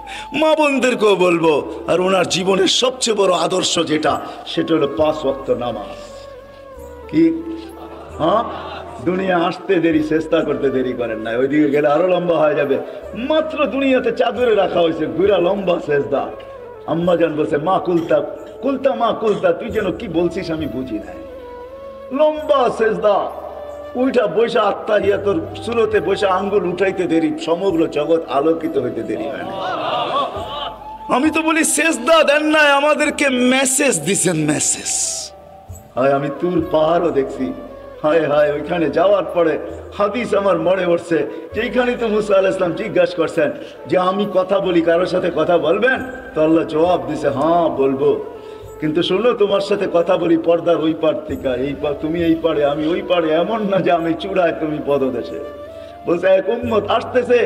মা বোনদেরকেও বলবো, আর ওনার জীবনের সবচেয়ে বড় আদর্শ যেটা, সেটা হলো 5 ওয়াক্ত নামাজ। কি হ্যাঁ, দুনিয়া আসতে দেরি, চেষ্টা করতে দেরি করেন না, ওইদিকে গেলে আরো লম্বা হয়ে যাবে। মাত্র দুনিয়াতে চাদরে রাখা হয়েছে, ঘুরা লম্বা সেজদা। আম্মা জান বলছে মা কুলতা কুলতা, মা কুলতা, তুই যেন কি বলছিস আমি বুঝি নাই। লম্বা সেজদা, উইটা বৈশা আত্মাহিয়াতুর সুরতে বৈশা আঙ্গুল উঠাইতে দেরি, সমগ্র জগৎ আলোকিত হইতে দেরি হয় না। আমি তো বলি সেজদা দেন নাই, আমাদেরকে মেসেজ দিছেন, মেসেজ। হায় আমি তুর পাহাড়ও দেখছি, হায় হায় ওইখানে যাওয়ার পরে হাদিস আমার মনে পড়ছে, যেইখানে তো মুসা আলাইহিস সালাম জিজ্ঞাসা করছেন যে আমি কথা বলি, কারোর সাথে কথা বলবেন? তো আল্লাহ জবাব দিছে হ্যাঁ বলবো, কিন্তু শোনো তোমার সাথে কথা বলি পর্দার ওই পার থেকে, এই পার তুমি এই পারে আমি ওই পারে, এমন না যে আমি চূড়ায় তুমি পদদেশে। বলছে এক উম্মত আসতেছে,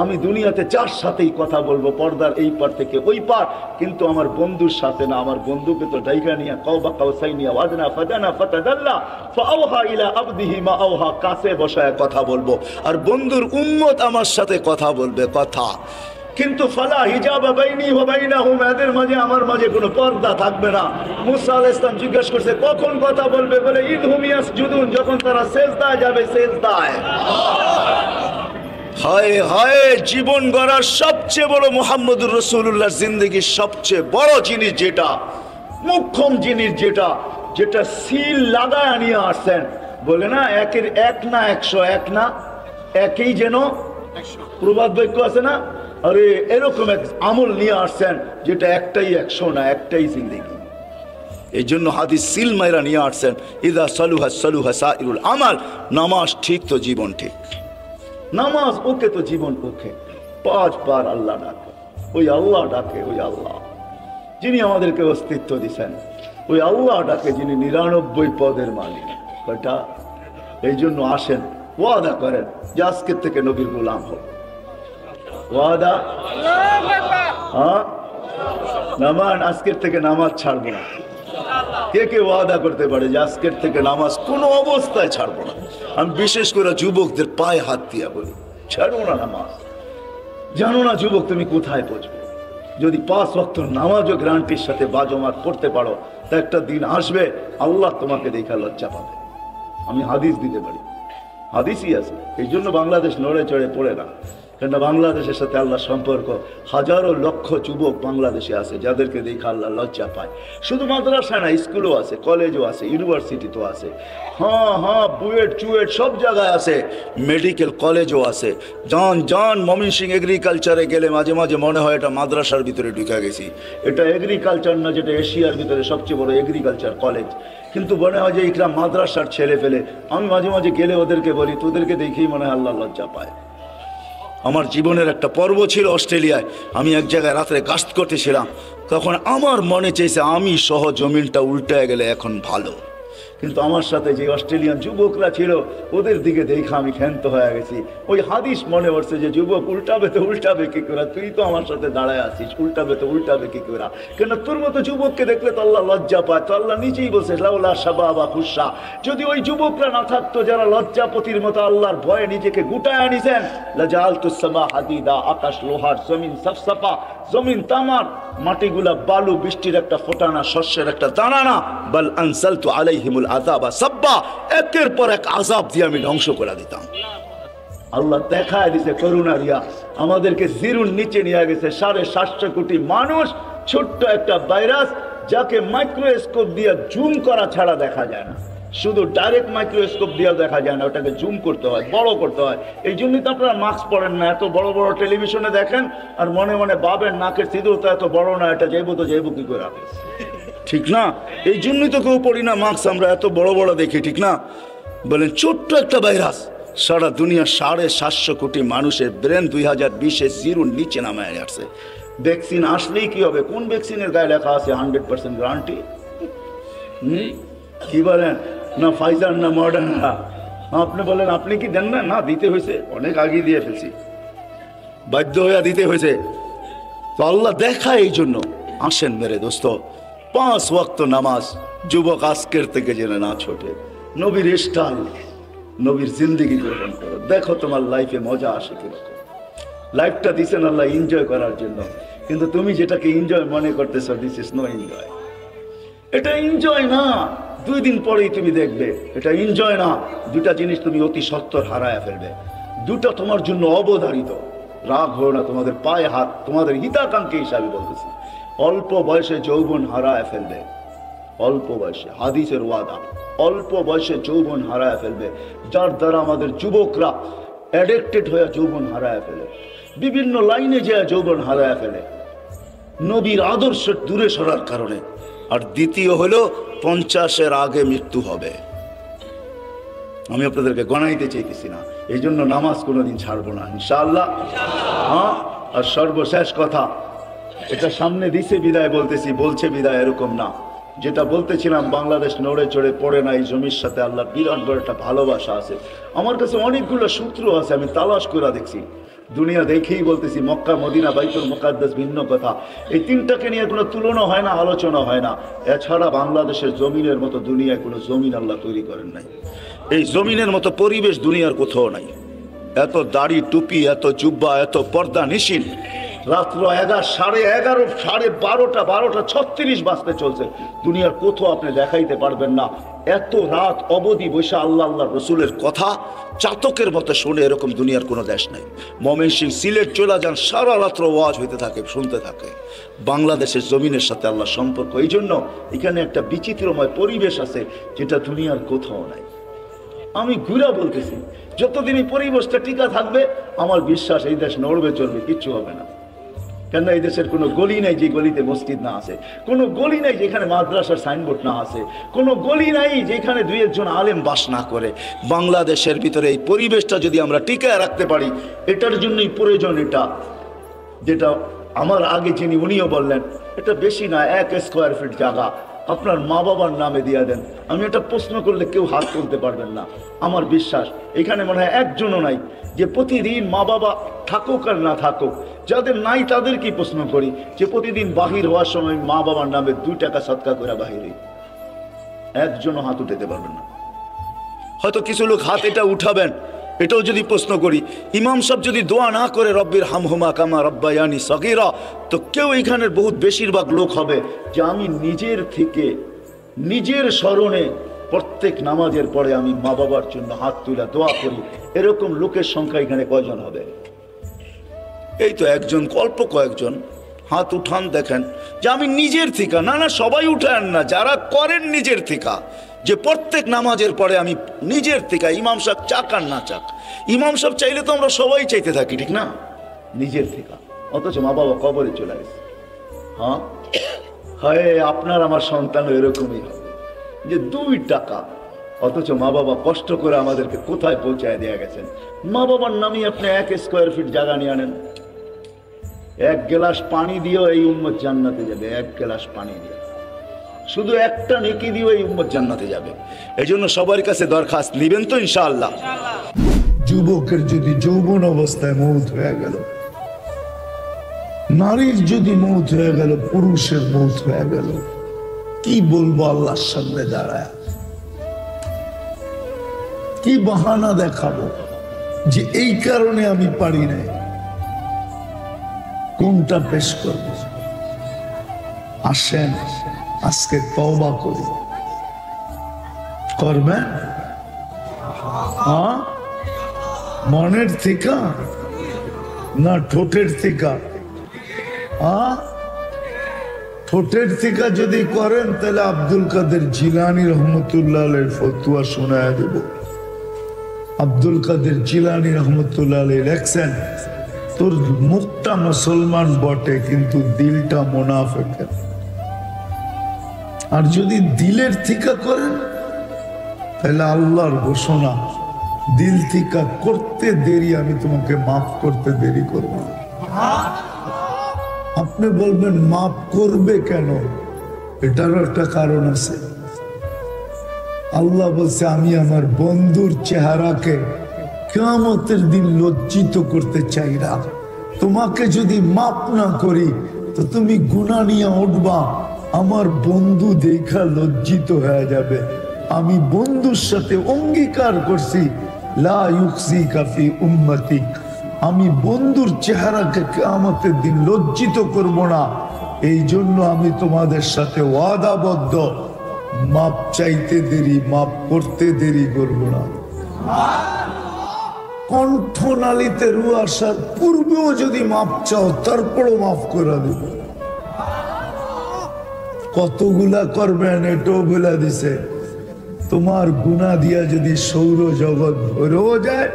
আমি দুনিয়াতে 4 সাথেই কথা বলবো, পর্দার এই পার থেকে ওই পার, কিন্তু আমার বন্ধুর সাথে না। আমার বন্ধুকে তো ডাইকা নিয়া কাওবা কাউসাইনিয়া ওয়াদনা ফাদানা ফাতাদাল্লা ফাআওহা ইলা আবদিহি মা আওহা, কাছে বসায় কথা বলবো। আর বন্ধুর উম্মত আমার সাথে কথা বলবে, কথা। কিন্তু ফালা হিজাবা বাইনি ওয়া বাইনাহুম, এদের মাঝে আমার মাঝে কোনো পর্দা থাকবে না। মুসা আলাইহিস সালাম জিজ্ঞাসা করছে কখন কথা বলবে? বলে ইদহুম ইয়াসজুদুন, যখন তারা সিজদায় যাবে, সিজদায়। হায় হায়, জীবন গড়ার সবচেয়ে বড় মুহাম্মদুর রাসূলুল্লাহর জিন্দেগির সবচেয়ে বড় জিনিস যেটা, মুখ্যম জিনিস যেটা, যেটা সিল লাগায় নিয়ে আসছেন। বলে না একের 1 না 100, 1 না একই যেন প্রবাদ বাক্য আছে না, আরে এরকম এক আমল নিয়ে আসছেন যেটা একটাই 100 না, একটাই জিন্দেগি। এই জন্য হাদিস সিল মাইরা নিয়ে আসছেন, ইদা সালুহা সালুহা সাইরুল আমাল। নামাজ ঠিক তো জীবন ঠিক, নামাজ ওকে তো জীবন ওকে। 5 বার আল্লাহ ডাকে, ওই আল্লাহ ডাকে, ওই আল্লাহ যিনি আমাদেরকে অস্তিত্ব দিচ্ছেন, ওই আল্লাহ ডাকে যিনি 99 পদের মালিক। কয়টা? এই জন্য আসেন, ওয়াদা করেন যে আজকের থেকে নবীর গোলাম হোক। ওয়াদা, হ্যাঁ, নামান আজকের থেকে নামাজ ছাড়বো না। কে কে ওয়াদা করতে পারে যে আজকের থেকে নামাজ কোনো অবস্থায় ছাড়বো না? আমি বিশেষ করে যুবকদের পায়ে হাত দিয়া বলি, ছাড়বো না নামাজ। জানো না যুবক তুমি কোথায় পৌঁছবে? যদি 5 ওয়াক্ত নামাজও গ্যারান্টির সাথে বাজমাত করতে পারো, তা একটা দিন আসবে আল্লাহ তোমাকে দেখা লজ্জা পাবে। আমি হাদিস দিতে পারি, হাদিসই আছে। এই জন্য বাংলাদেশ নড়ে চড়ে পড়ে না, কেননা বাংলাদেশের সাথে আল্লাহ সম্পর্ক। হাজারো লক্ষ যুবক বাংলাদেশে আছে যাদেরকে দেখে আল্লাহ লজ্জা পায়। শুধু মাদ্রাসা না, স্কুলও আছে, কলেজও আছে, ইউনিভার্সিটিতেও আছে। হ্যাঁ হ্যাঁ, বুয়েট চুয়েট সব জায়গায় আছে, মেডিকেল কলেজও আছে। যান ময়মনসিংহ এগ্রিকালচারে গেলে মাঝে মাঝে মনে হয় এটা মাদ্রাসার ভিতরে ঢুকে গেছি। এটা এগ্রিকালচার না, যেটা এশিয়ার ভিতরে সবচেয়ে বড় এগ্রিকালচার কলেজ, কিন্তু মনে হয় যে এটা মাদ্রাসার ছেলে ফেলে। আমি মাঝে মাঝে গেলে ওদেরকে বলি, তোদেরকে দেখেই মনে হয় আল্লাহ লজ্জা পায়। আমার জীবনের একটা পর্ব ছিল অস্ট্রেলিয়ায়, আমি এক জায়গায় রাত্রে গাস্ত করতেছিলাম, তখন আমার মনে চাইছে আমি সহ জমিনটা উল্টায় গেলে এখন ভালো। কিন্তু আমার সাথে যে অস্ট্রেলিয়ান যুবকরা ছিল ওদের দিকে দেখে আমি ক্ষান্ত হয়ে গেছি। ওই হাদিস মনে পড়ছে যে যুবক উল্টাবে তো উল্টাবে কি করে, তুই তো আমার সাথে দাঁড়ায় আছিস, উল্টাবে তো উল্টাবে কি করে? কেন তোর মতো যুবককে দেখলে তো আল্লাহ লজ্জা পায়। তো আল্লাহ নিজেই বলছে লাউলা শাবাবা খুশা, যদি ওই যুবকরা না থাকতো যারা লজ্জাপতির মতো আল্লাহর ভয়ে নিজেকে গুটায় আনিছেন, লাজালতুস সামা হাদিদা, আকাশ লোহার, জমিন সাফসাফা, জমিন তামার, মাটিগুলা বালু, বৃষ্টির একটা ফোঁটানা, শস্যের একটা দানা না, বাল আনসালতু আলাইহিমুল আযাবা সাব্বা, একের পর এক আযাব দিয়ে আমি ধ্বংস করে দিতাম। আল্লাহ দেখায় দিছে করুণা দিয়া, আমাদেরকে জিরুর নিচে নিয়ে গেছে 750 কোটি মানুষ, ছোট্ট একটা ভাইরাস যাকে মাইক্রোস্কোপ দিয়ে জুম করা ছাড়া দেখা যায় না। শুধু ডাইরেক্ট মাইক্রোস্কোপ দিয়ে দেখা যায় না, ওটাকে জুম করতে হয়, বড় করতে হয়। এই জন্যই তো আপনারা মাস্ক পরেন না, এত বড় বড় টেলিভিশনে দেখেন আর মনে মনে ভাবেন নাকের ছিদ্র তো এত বড় না, এটা যাইবো তো যাইবো কি করে, ঠিক না? এই জন্যই তো কেউ পড়ি না মাস্ক, আমরা এত বড় বড় দেখি, ঠিক না? বলেন ছোট্ট একটা ভাইরাস সারা দুনিয়া 750 কোটি মানুষের ব্রেন 2020-এ জিরোর নিচে নামায় আসছে। ভ্যাকসিন আসলেই কি হবে? কোন ভ্যাকসিনের গায়ে লেখা আছে 100% গ্যারান্টি? কি বলেন? না ফাইজার না মডার্না। আপনি বলেন আপনি কি দেন না? না, দিতে হয়েছে, অনেক আগে দিয়ে ফেলছি, বাধ্য হয়ে দিতে হয়েছে। তো আল্লাহ দেখায় এই জন্য। আসেন মেরে দোস্ত, 5 ওয়াক্ত নামাজ যুবক আজকের থেকে জেনে না ছোটে। নবীর স্টাইল, নবীর জিন্দিগি গ্রহণ করো, দেখো তোমার লাইফে মজা আসে কিরকম। লাইফটা দিছেন আল্লাহ এনজয় করার জন্য, কিন্তু তুমি যেটাকে এনজয় মনে করতেছ, দিস ইজ নো এনজয়। এটা এনজয় না, 2 দিন পরেই তুমি দেখবে এটা এনজয় না। 2টা জিনিস তুমি অতি সত্বর হারায় ফেলবে, 2টা তোমার জন্য অবধারিত। রাগ হো না, তোমাদের পায়ে হাত, তোমাদের হিতাকাঙ্ক্ষী হিসাবে বলতেছি। অল্প বয়সে যৌবন হারায় ফেলবে, অল্প বয়সে, হাদিসের ওয়াদা, অল্প বয়সে যৌবন হারায় ফেলবে। যার দ্বারা আমাদের যুবকরা অ্যাডিক্টেড হয়ে যৌবন হারায় ফেলে, বিভিন্ন লাইনে যে যৌবন হারায় ফেলে নবীর আদর্শ দূরে সরার কারণে। আর দ্বিতীয় হলো 50-এর আগে মৃত্যু হবে। আমি আপনাদেরকে গণাইতে চাইতেছি না, এই জন্য নামাজ কোনোদিন ছাড়বো না ইনশাআল্লাহ। হ্যাঁ, আর সর্বশেষ কথা, এটা সামনে দিছে বিদায় বলতেছি, বলছে বিদায়, এরকম না। যেটা বলতেছিলাম, বাংলাদেশ নড়ে চড়ে পড়ে না, এই জমির সাথে আল্লাহ বিরাট বড় একটা ভালোবাসা আছে। আমার কাছে অনেকগুলো সূত্র আছে, আমি তালাশ করে দেখছি, দুনিয়া দেখেই বলতেছি। মক্কা, মদিনা, বাইতুল মুকাদ্দাস ভিন্ন কথা, এই 3টাকে নিয়ে কোনো তুলনা হয় না, আলোচনা হয় না। এছাড়া বাংলাদেশের জমিনের মতো দুনিয়ায় কোনো জমিন আল্লাহ তৈরি করেন নাই। এই জমিনের মতো পরিবেশ দুনিয়ার কোথাও নাই। এত দাড়ি টুপি, এত জুব্বা, এত পর্দা নিশিন, রাত্র 11, সাড়ে 12টা বাজতে চলছে। দুনিয়ার কোথাও আপনি দেখাইতে পারবেন না এত রাত অবধি বসে আল্লাহ আল্লাহ রসুলের কথা চাতকের মতো শুনে, এরকম দুনিয়ার কোনো দেশ নাই। ময়মনসিংহ, সিলেট চলে যান, সারা রাত্র ওয়াজ হইতে থাকে, শুনতে থাকে। বাংলাদেশের জমিনের সাথে আল্লাহ সম্পর্ক, এই জন্য এখানে একটা বিচিত্রময় পরিবেশ আছে যেটা দুনিয়ার কোথাও নাই। আমি ঘুরা বলতেছি, যতদিন এই পরিবেশটা টিকা থাকবে আমার বিশ্বাস এই দেশ নড়বে চলবে, কিচ্ছু হবে না। কেননা এই দেশের কোনো গলি নাই যে গলিতে মসজিদ না আছে, কোনো গলি নাই যেখানে মাদ্রাসার সাইনবোর্ড না আছে, কোনো গলি নাই যেখানে দুই একজন আলেম বাস না করে। বাংলাদেশের ভিতরে এই পরিবেশটা যদি আমরা টিকায় রাখতে পারি, এটার জন্যই প্রয়োজন এটা, যেটা আমার আগে যিনি উনিও বললেন, এটা বেশি না, 1 স্কোয়ার ফিট জায়গা আপনার মা বাবার নামে দিয়ে দেন। আমি এটা প্রশ্ন করলে কেউ হাত তুলতে পারবেন না। আমার বিশ্বাস এখানে মনে হয় একজনও নাই যে প্রতিদিন মা বাবা থাকুক আর না থাকুক, যাদের নাই তাদেরকেই প্রশ্ন করি যে প্রতিদিন বাহির হওয়ার সময় মা বাবার নামে 2 টাকা সদকা করে বাহিরে, একজনও হাত উঠাতে পারবেন না। হয়তো কিছু লোক হাত এটা উঠাবেন, এটাও যদি প্রশ্ন করি, ইমাম সাহেব যদি দোয়া না করে রব্বির হামহুমা কামা রব্বায়ানি সগীরা, তো কেউ এখানের বহুত বেশিরভাগ লোক হবে যে আমি নিজের থেকে নিজের স্মরণে প্রত্যেক নামাজের পরে আমি মা বাবার জন্য হাত তুলে দোয়া করি। এরকম লোকের সংখ্যা এখানে কয়জন হবে? এই তো একজন, অল্প কয়েকজন হাত উঠান দেখেন যে আমি নিজের থেকে। না না, সবাই উঠান না, যারা করেন নিজের থেকে, যে প্রত্যেক নামাজের পরে আমি নিজের থেকে, ইমাম সাহেব চাক আর না চাক, ইমাম সাহেব চাইলে তো আমরা সবাই চাইতে থাকি, ঠিক না? নিজের থেকে, অথচ মা বাবা কবরে চলে গেছে। হ্যাঁ হয় আপনার আমার সন্তান এরকমই হবে যে 2 টাকা, অথচ মা বাবা কষ্ট করে আমাদেরকে কোথায় পৌঁছায় দিয়ে গেছেন। মা বাবার নামে আপনি 1 স্কোয়ার ফিট জায়গা নিয়ে আনেন, 1 গ্লাস পানি দিয়েও এই উম্মত জান্নাতে যাবে। 1 গ্লাস পানি দিয়ে, শুধু একটা নেকি দিয়েও এই উম্মত জান্নাতে যাবে। এই জন্য সবার কাছে দরখাস্ত, নিবেন তো ইনশাআল্লাহ? যুবকের যদি যৌবন অবস্থায় মৌত হয়ে গেল, নারীর যদি মৌত হয়ে গেল, পুরুষের মৌত হয়ে গেল, কি বলবো আল্লাহর সামনে দাঁড়ায়? কি বাহানা দেখাবো যে এই কারণে আমি পারি না? কোনটা পেশ করবো? আসেন আজকে তওবা করি। করবেন? হ্যাঁ, মনের থেকে না ঠোঁটের থেকে? ঠোঁটের থেকে যদি করেন তাহলে আব্দুল কাদের জিলানী রহমতুল্লাহ আলাইহির ফতোয়া শোনায় দেব। আব্দুল কাদের জিলানী রহমতুল্লাহ আলাইহি লেখছেন, তোর মুখটা মুসলমান বটে কিন্তু দিলটা মুনাফিকের। আর যদি দিলের থেকে করেন তাহলে আল্লাহর ঘোষণা, দিল থেকে করতে দেরি আমি তোমাকে মাফ করতে দেরি করব না। আপনি বলবেন মাফ করবে কেন? এটারও একটা কারণ আছে। আল্লাহ বলছে আমি আমার বন্ধুর চেহারাকে কিয়ামতের দিন লজ্জিত করতে চাই না। তোমাকে যদি মাফ না করি তো তুমি গুনাহ নিয়ে উঠবা, আমার বন্ধু দেখা লজ্জিত হয়ে যাবে। আমি বন্ধুর সাথে অঙ্গীকার করছি লা ইউখজিকা ফি উম্মতিক, আমি বন্ধুর চেহারাকে কিয়ামতের দিন লজ্জিত করব না। এই জন্য আমি তোমাদের সাথে ওয়াদাবদ্ধ, মাপ চাইতে দেরি, মাপ করতে দেরি করব না। কণ্ঠনালীতে রু আসার পূর্বেও যদি মাপ চাও তারপরও মাফ করে দেব। কতগুলা করবেন এটাও বলে দিছে। তোমার গুনাহ দিয়া যদি সৌর জগৎ ভরেও যায়,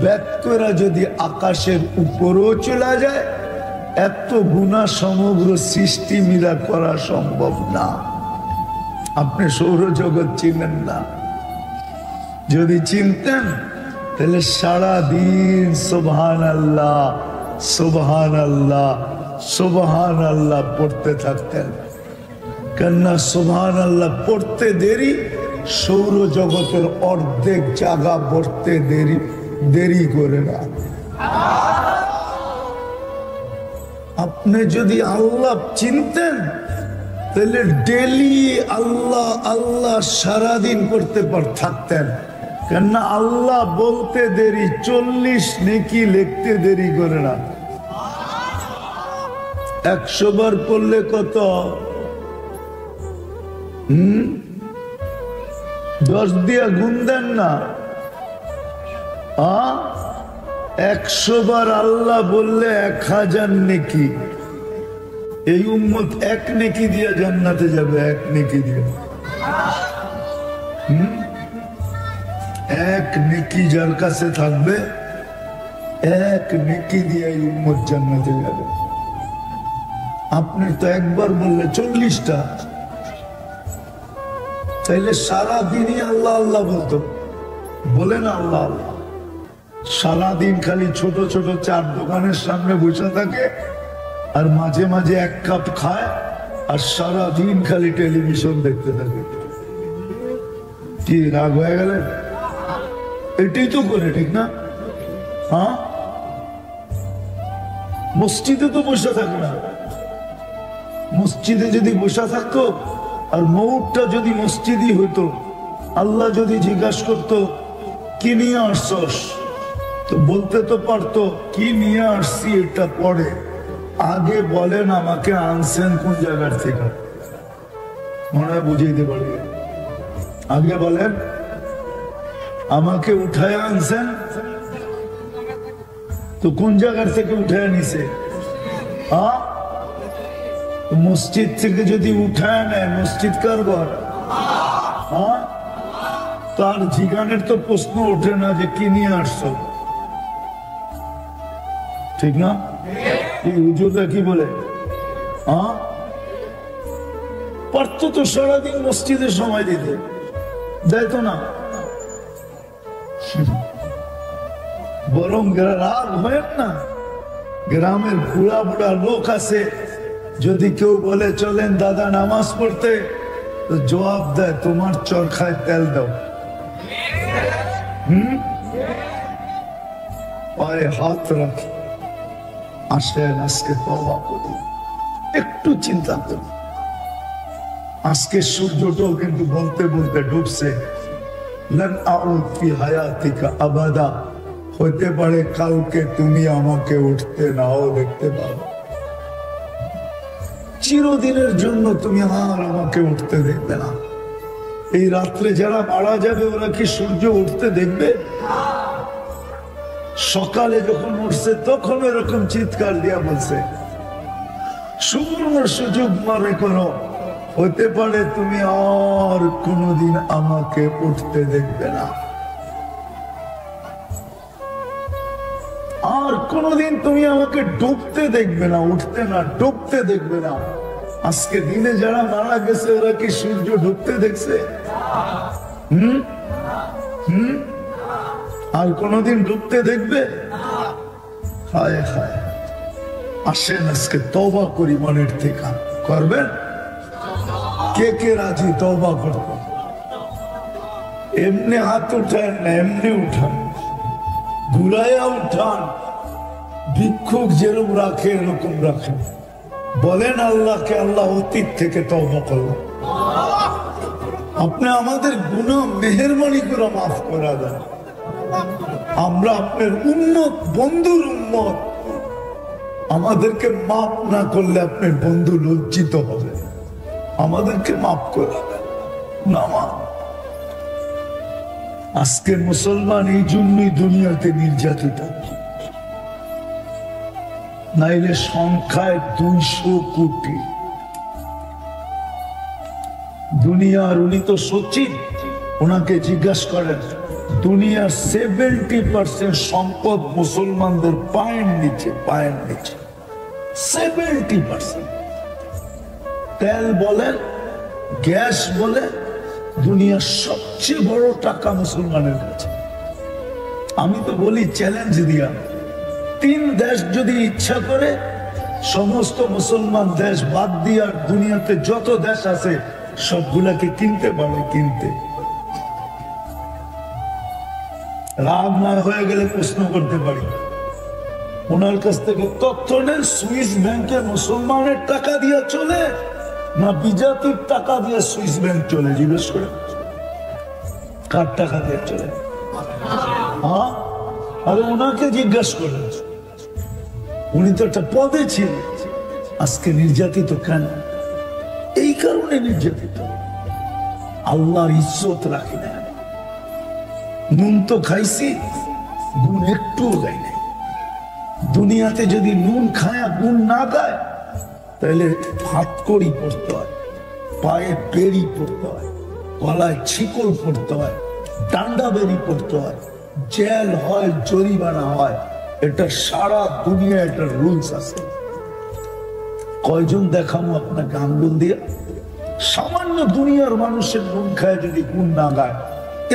ব্যক্তরা যদি আকাশের উপরেও চলে যায়, এত গুনাহ সমগ্র সৃষ্টি মিলা করা সম্ভব না। আপনি সৌরজগৎ চিনেন না, যদি চিনতেন তাহলে সারাদিন সুবহানাল্লাহ সুবহানাল্লাহ সুবহানাল্লাহ পড়তে থাকতেন। কেননা সুবহানাল্লাহ পড়তে দেরি, সৌরজগতের অর্ধেক জায়গা পড়তে দেরি করে না। আপনি যদি আল্লাহ চিনতেন তাহলে ডেলি আল্লাহ আল্লাহ সারাদিন করতে থাকতেন। কেননা আল্লাহ বলতে দেরি, 40 নেকি লিখতে দেরি করে না। 100 বার পড়লে কত? 10 দিয়া গুণ দেন না। 100 বার আল্লাহ বললে 1000 নেকি। এই উম্মত 1 নেকি দিয়ে জান্নাতে যাবে, 1 নেকি দিয়ে। 1 নেকি যার কাছে থাকবে, 1 নেকি দিয়ে এই উম্মত জান্নাতে যাবে। আপনি তো একবার বললে 40টা, তাইলে সারাদিনই আল্লাহ আল্লাহ বলতো। বলেন আল্লাহ আল্লাহ, সারাদিন খালি ছোট ছোট চার দোকানের সামনে বসে থাকে আর মাঝে মাঝে এক কাপ খায় আর সারাদিন খালি টেলিভিশন দেখতে থাকে। কি রাগ হয়ে গেলেন? এটাই তো করে, ঠিক না? হ্যাঁ, মসজিদে তো বসে থাকে না। মসজিদে যদি বসে থাকতো আর মৌতটা যদি মসজিদই হইতো, আল্লাহ যদি জিজ্ঞাসা করতো কি নিয়ে আসছস, তো বলতে তো পারতো কি নিয়ে আসছি এটা পরে, আগে বলেন আমাকে আনছেন কোন জায়গার থেকে, মনে হয় বুঝিয়ে দিতে পারি। আগে বলেন আমাকে উঠায় আনছেন, তো কোন জায়গার থেকে উঠায় নিছে? হ্যাঁ, মসজিদ থেকে যদি উঠায় নেয়, মসজিদ কার ঘর? হ্যাঁ, তার জিগানের তো প্রশ্ন ওঠে না যে কি নিয়ে আসছো, ঠিক না? হুজুররা কি বলে? হ্যাঁ, পারতো তো সারাদিন মসজিদে সময় দিতে, দেয় তো না। বরং রাগ হয় না, গ্রামের বুড়া বুড়া লোক আছে, যদি কেউ বলে চলেন দাদা নামাজ পড়তে, তো জবাব দেয় তোমার চরখায় তেল দাও। পায়ে হাত রাখি, আসেন আজকে তওবা করি, একটু চিন্তা করি। আজকে সূর্যটাও কিন্তু বলতে বলতে ডুবছে। লান আউদ ফি হায়াতিকা আবাদা, হতে পারে কালকে তুমি আমাকে উঠতে নাও দেখতে পারো। চিরদিনের জন্য তুমি আর আমাকে উঠতে দেখবে না। এই রাত্রে যারা মারা যাবে ওরা কি সূর্য উঠতে দেখবে? সকালে যখন উঠছে তখন এরকম চিৎকার দিয়া বলছে, সুবর্ণ সুযোগ মনে করো, হতে পারে তুমি আর কোনদিন আমাকে উঠতে দেখবে না, আর কোনদিন তুমি আমাকে ডুবতে দেখবে না, উঠতে না ডুবতে দেখবে না। আজকে দিনে যারা মারা গেছে ওরা কি সূর্য ডুবতে দেখছে? আর কোনদিন ডুবতে দেখবে? হায় হায়, আসেন আজকে তওবা করি মনের থেকে। করবেন? কে কে রাজি তওবা করতে? এমনি হাত উঠান না, এমনি উঠান, ঘুরাইয়া উঠান, ভিক্ষুক যেরকম রাখে এরকম রাখেন। বলেন আল্লাহকে, আল্লাহ অতীত থেকে তওবা করলাম, আপনি আমাদের গুনাহ মেহেরবানি করে মাফ করা দেন। আমরা আপনার উম্মত, বন্ধুর উম্মত, আমাদেরকে মাফ না করলে আপনার বন্ধু লজ্জিত হবে। আমাদেরকে মাফ করে দেন। নামাজ আজকে মুসলমান এই জন্যই দুনিয়াতে নির্যাতিত, নাইলে সংখ্যায় 200 কোটি। দুনিয়ার, উনি তো সচিব, ওনাকে জিজ্ঞাসা করেন, দুনিয়ার 70% সম্পদ মুসলমানদের পায়ের নিচে, পায়ের নিচে 70%। তেল বলেন, গ্যাস বলে, দুনিয়ার সবচেয়ে বড় টাকা মুসলমানের কাছে। আমি তো বলি চ্যালেঞ্জ দিয়া, 3 দেশ যদি ইচ্ছা করে সমস্ত মুসলমান দেশ বাদ দিয়ে দুনিয়াতে যত দেশ আছে সবগুলাকে কিনতে পারে। কিনতে রাগ না হয়ে গেলে প্রশ্ন করতে পারি, ওনার কাছ থেকে তথ্য নেন, সুইস ব্যাংকে মুসলমানের টাকা দিয়ে চলে না বিজাতির টাকা দিয়ে সুইস ব্যাংক চলে? জিজ্ঞেস করে কার টাকা দিয়ে চলে? হ্যাঁ, আরে ওনাকে জিজ্ঞাসা করেন, উনি তো একটা পদে ছিলেন। আজকে নির্যাতিত কেন? এই কারণে নির্যাতিত, আল্লাহর ইজ্জত রাখি না। নুন তো খাইছি, গুণ একটুও গাই নাই। দুনিয়াতে যদি নুন খায় গুণ না গায়, তাহলে হাত কড়ি পড়তে হয়, পায়ে বেড়ি পড়তে হয়, গলায় ছিকল পড়তে হয়, ডান্ডা বেরি পড়তে হয়, জেল হয়, জরিমানা হয়। এটা সারা দুনিয়া, এটা রুলস আছে। কয়জন দেখামো আপনাকে আঙ্গুল দিয়ে? সামান্য দুনিয়ার মানুষের নুন খায় যদি গুণ না গায়,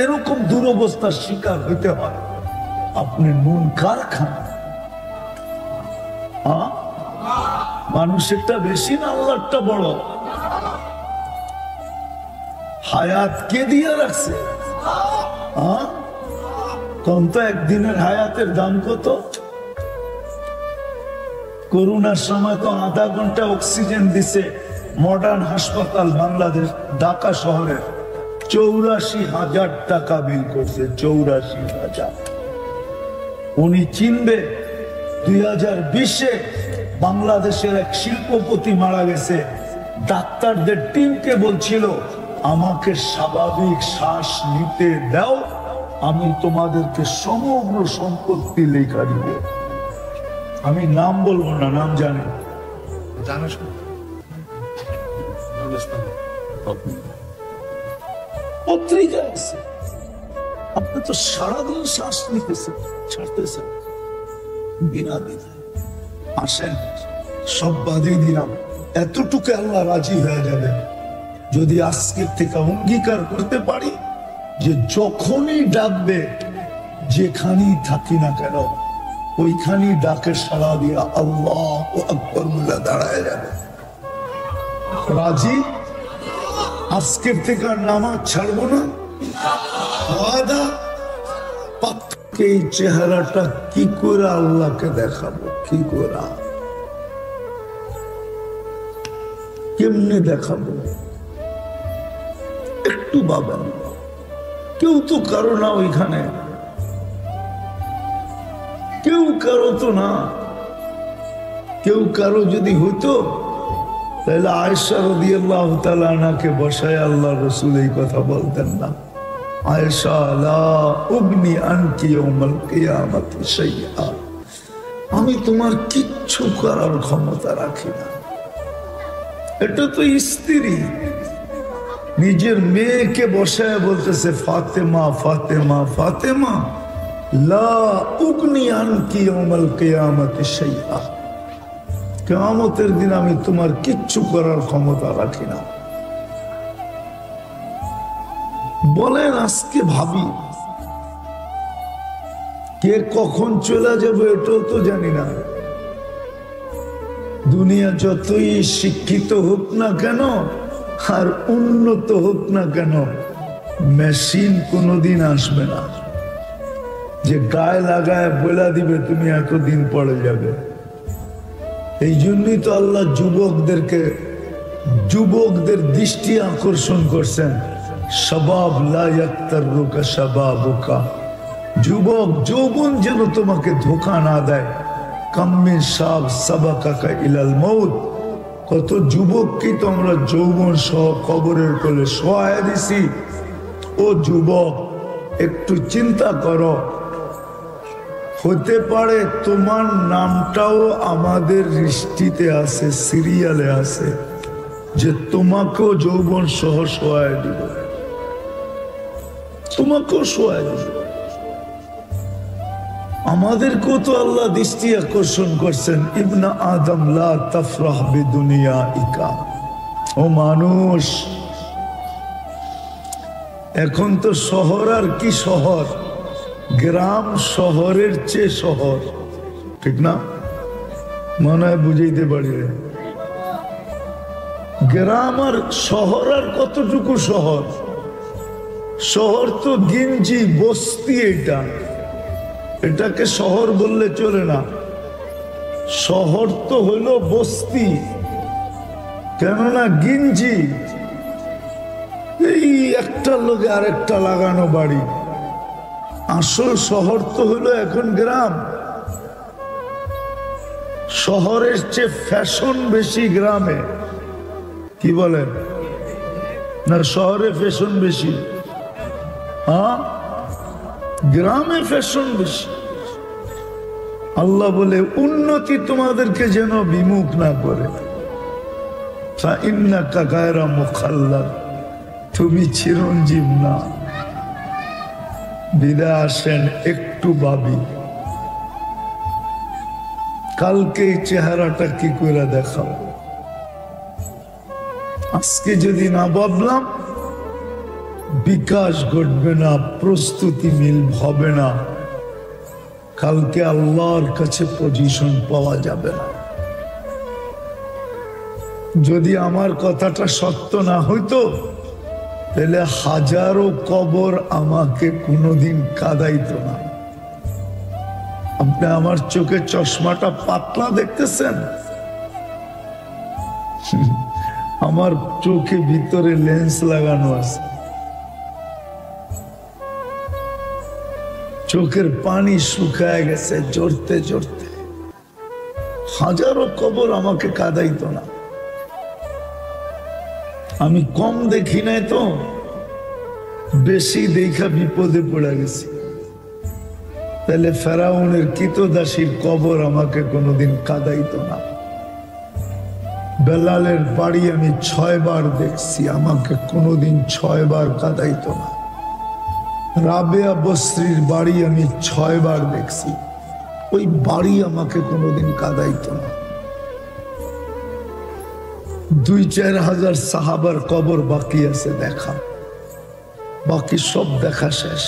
এরকম দুরবস্থার শিকার হইতে হয়। আপনি নুন কার খান? মানুষেরটা বেশি না আল্লাহরটা বড়? হায়াত কে দিয়ে রাখছে? তখন তো একদিনের হায়াতের দাম কত? করোনার সময় তো আধা ঘন্টা অক্সিজেন দিছে মডার্ন হাসপাতাল বাংলাদেশ ঢাকা শহরের, 84,000 টাকা বিল করছে। 84,000। উনি চিনবে 2020-এ বাংলাদেশের এক শিল্পপতি মারা গেছে, ডাক্তারদের টিমকে বলছিল আমাকে স্বাভাবিক শ্বাস নিতে দাও, আমি তোমাদেরকে সমগ্র সম্পত্তি লেখা দিব। আমি নাম বলবো না, নাম জানি, পত্রিকা আছে। আপনি তো সারাদিন শ্বাস নিতেছেন, ছাড়তেছেন বিনা বিধায়। আসেন, সব বাদে দিলাম, এতটুকু আল্লাহ রাজি হয়ে যাবে যদি আজকের থেকে অঙ্গীকার করতে পারি যে যখনই ডাকবে, যেখানেই থাকি না কেন, ওইখানেই ডাকে সাড়া দিয়া আল্লাহু আকবার বলে দাঁড়ায় যাবে। রাজি? আজকের থেকে আর নামাজ ছাড়বো না। ওয়াদা? পাক্কা। এই চেহারাটা কি করে আল্লাহকে দেখাবো? কি করে, কেমনে দেখাবো? একটু ভাবেন। কেউ তো কারো না ওইখানে, কেউ কারো তো না। কেউ কারো যদি হইতো তাহলে আয়েশা রাদিয়াল্লাহু তাআলা আনহাকে বসায় আল্লাহ রাসূল এই কথা বলতেন না, আয়েশা লা উগনি আনকি ইয়াউমাল কিয়ামাতি শাইআ, আমি তোমার কিচ্ছু করার ক্ষমতা রাখি না। এটা তো স্ত্রী নিজের মেয়েকে বসায় বলতেছে ফাতেমা ফাতেমা ফাতেমা, লা উগনি আনকি ইয়াউমাল কিয়ামাতি শাইআ, কিয়ামতের দিন আমি তোমার কিচ্ছু করার ক্ষমতা রাখি না। বলেন, আজকে ভাবি কে কখন চলে যাবে এটাও তো জানি না। দুনিয়া যতই শিক্ষিত হোক না কেন আর উন্নত হোক না কেন, মেশিন কোনোদিন আসবে না যে গায়ে লাগায় বলে দিবে তুমি এতদিন পরে যাবে। এই জন্যই তো আল্লাহ যুবকদের দৃষ্টি আকর্ষণ করছেন, শাবাব লা ইয়াক্তারুকা শাবাবুকা, যুবক যৌবন যেন তোমাকে ধোঁকা না দেয়। কাম্মিন শাব সাবাকাকা ইলাল মউত, কত যুবককে তো আমরা যৌবন সহ কবরের কোলে শোয়ায় দিছি। ও যুবক, একটু চিন্তা করো, হতে পারে তোমার নামটাও আমাদের লিস্টিতে আছে, সিরিয়ালে আছে, যে তোমাকেও যৌবন সহ শোয়ায় দিব, তোমাকেও শোয়ায় দিব। আমাদেরকেও তো আল্লাহ দৃষ্টি আকর্ষণ করছেন, ইবনা আদম লা তাফরাহ বিদুনিয়াইকা, ও মানুষ, এখন তো শহর আর কি শহর, গ্রাম শহরের চেয়ে শহর, ঠিক না? মনে হয় বুঝাইতে পারি। গ্রাম আর শহর আর কতটুকু শহর? শহর তো গিঞ্জি বস্তি, এটাকে শহর বললে চলে না। শহর তো হলো বস্তি, কেননা গিঞ্জি এই একটা লোকে আরেকটা লাগানো বাড়ি। আসল শহর তো হলো এখন গ্রাম। শহরের চেয়ে ফ্যাশন বেশি গ্রামে, কি বলেন? না শহরে ফ্যাশন বেশি? হ্যাঁ, গ্রামে ফ্যাশন বেশি। আল্লাহ বলে উন্নতি তোমাদেরকে যেন বিমুখ না করে। ফাইন্নাকা গায়রা মুখাল্লাদ, তুমি চিরঞ্জীব না। বিদায় আসেন, একটু ভাবি কালকে এই চেহারাটা কি করে দেখাবো। আজকে যদি না ভাবলাম, বিকাশ ঘটবে না, প্রস্তুতি মিল হবে না, কালকে আল্লাহর কাছে পজিশন পাওয়া যাবে না। যদি আমার কথাটা সত্য না হইতো, তাহলে হাজারো কবর আমাকে কোনোদিন কাঁদাইতো না। আপনি আমার চোখে চশমাটা পাতলা দেখতেছেন, আমার চোখে ভিতরে লেন্স লাগানো আছে। চোখের পানি শুকায় গেছে জড়তে জড়তে। হাজারো কবর আমাকে কাঁদাইতো না। আমি কম দেখি নাই তো, বেশি দেখা বিপদে পড়ে গেছি। তাহলে ফেরাউনের কৃতদাসীর কবর আমাকে কোনোদিন কাঁদাইতো না। বেলালের বাড়ি আমি 6 বার দেখছি, আমাকে কোনোদিন 6 বার কাঁদাইতো না। রাবেয়া বস্রির বাড়ি আমি 6 বার দেখছি, ওই বাড়ি আমাকে কোনোদিন কাঁদাইতো না। 2-4 হাজার সাহাবার কবর বাকি আছে দেখা, বাকি সব দেখা শেষ।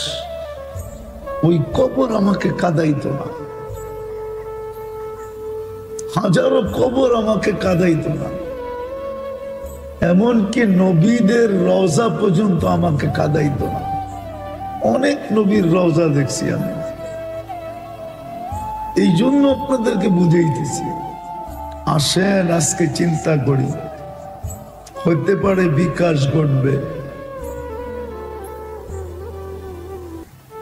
ওই কবর আমাকে কাঁদাইতো না। হাজারো কবর আমাকে কাঁদাইতো না। এমনকি নবীদের রওজা পর্যন্ত আমাকে কাঁদাইতো না। অনেক নবীর রওজা দেখছি আমি। এই জন্য আপনাদেরকে বুঝাইতেছি, আসেন আজকে চিন্তা করি, হতে পারে বিকাশ ঘটবে।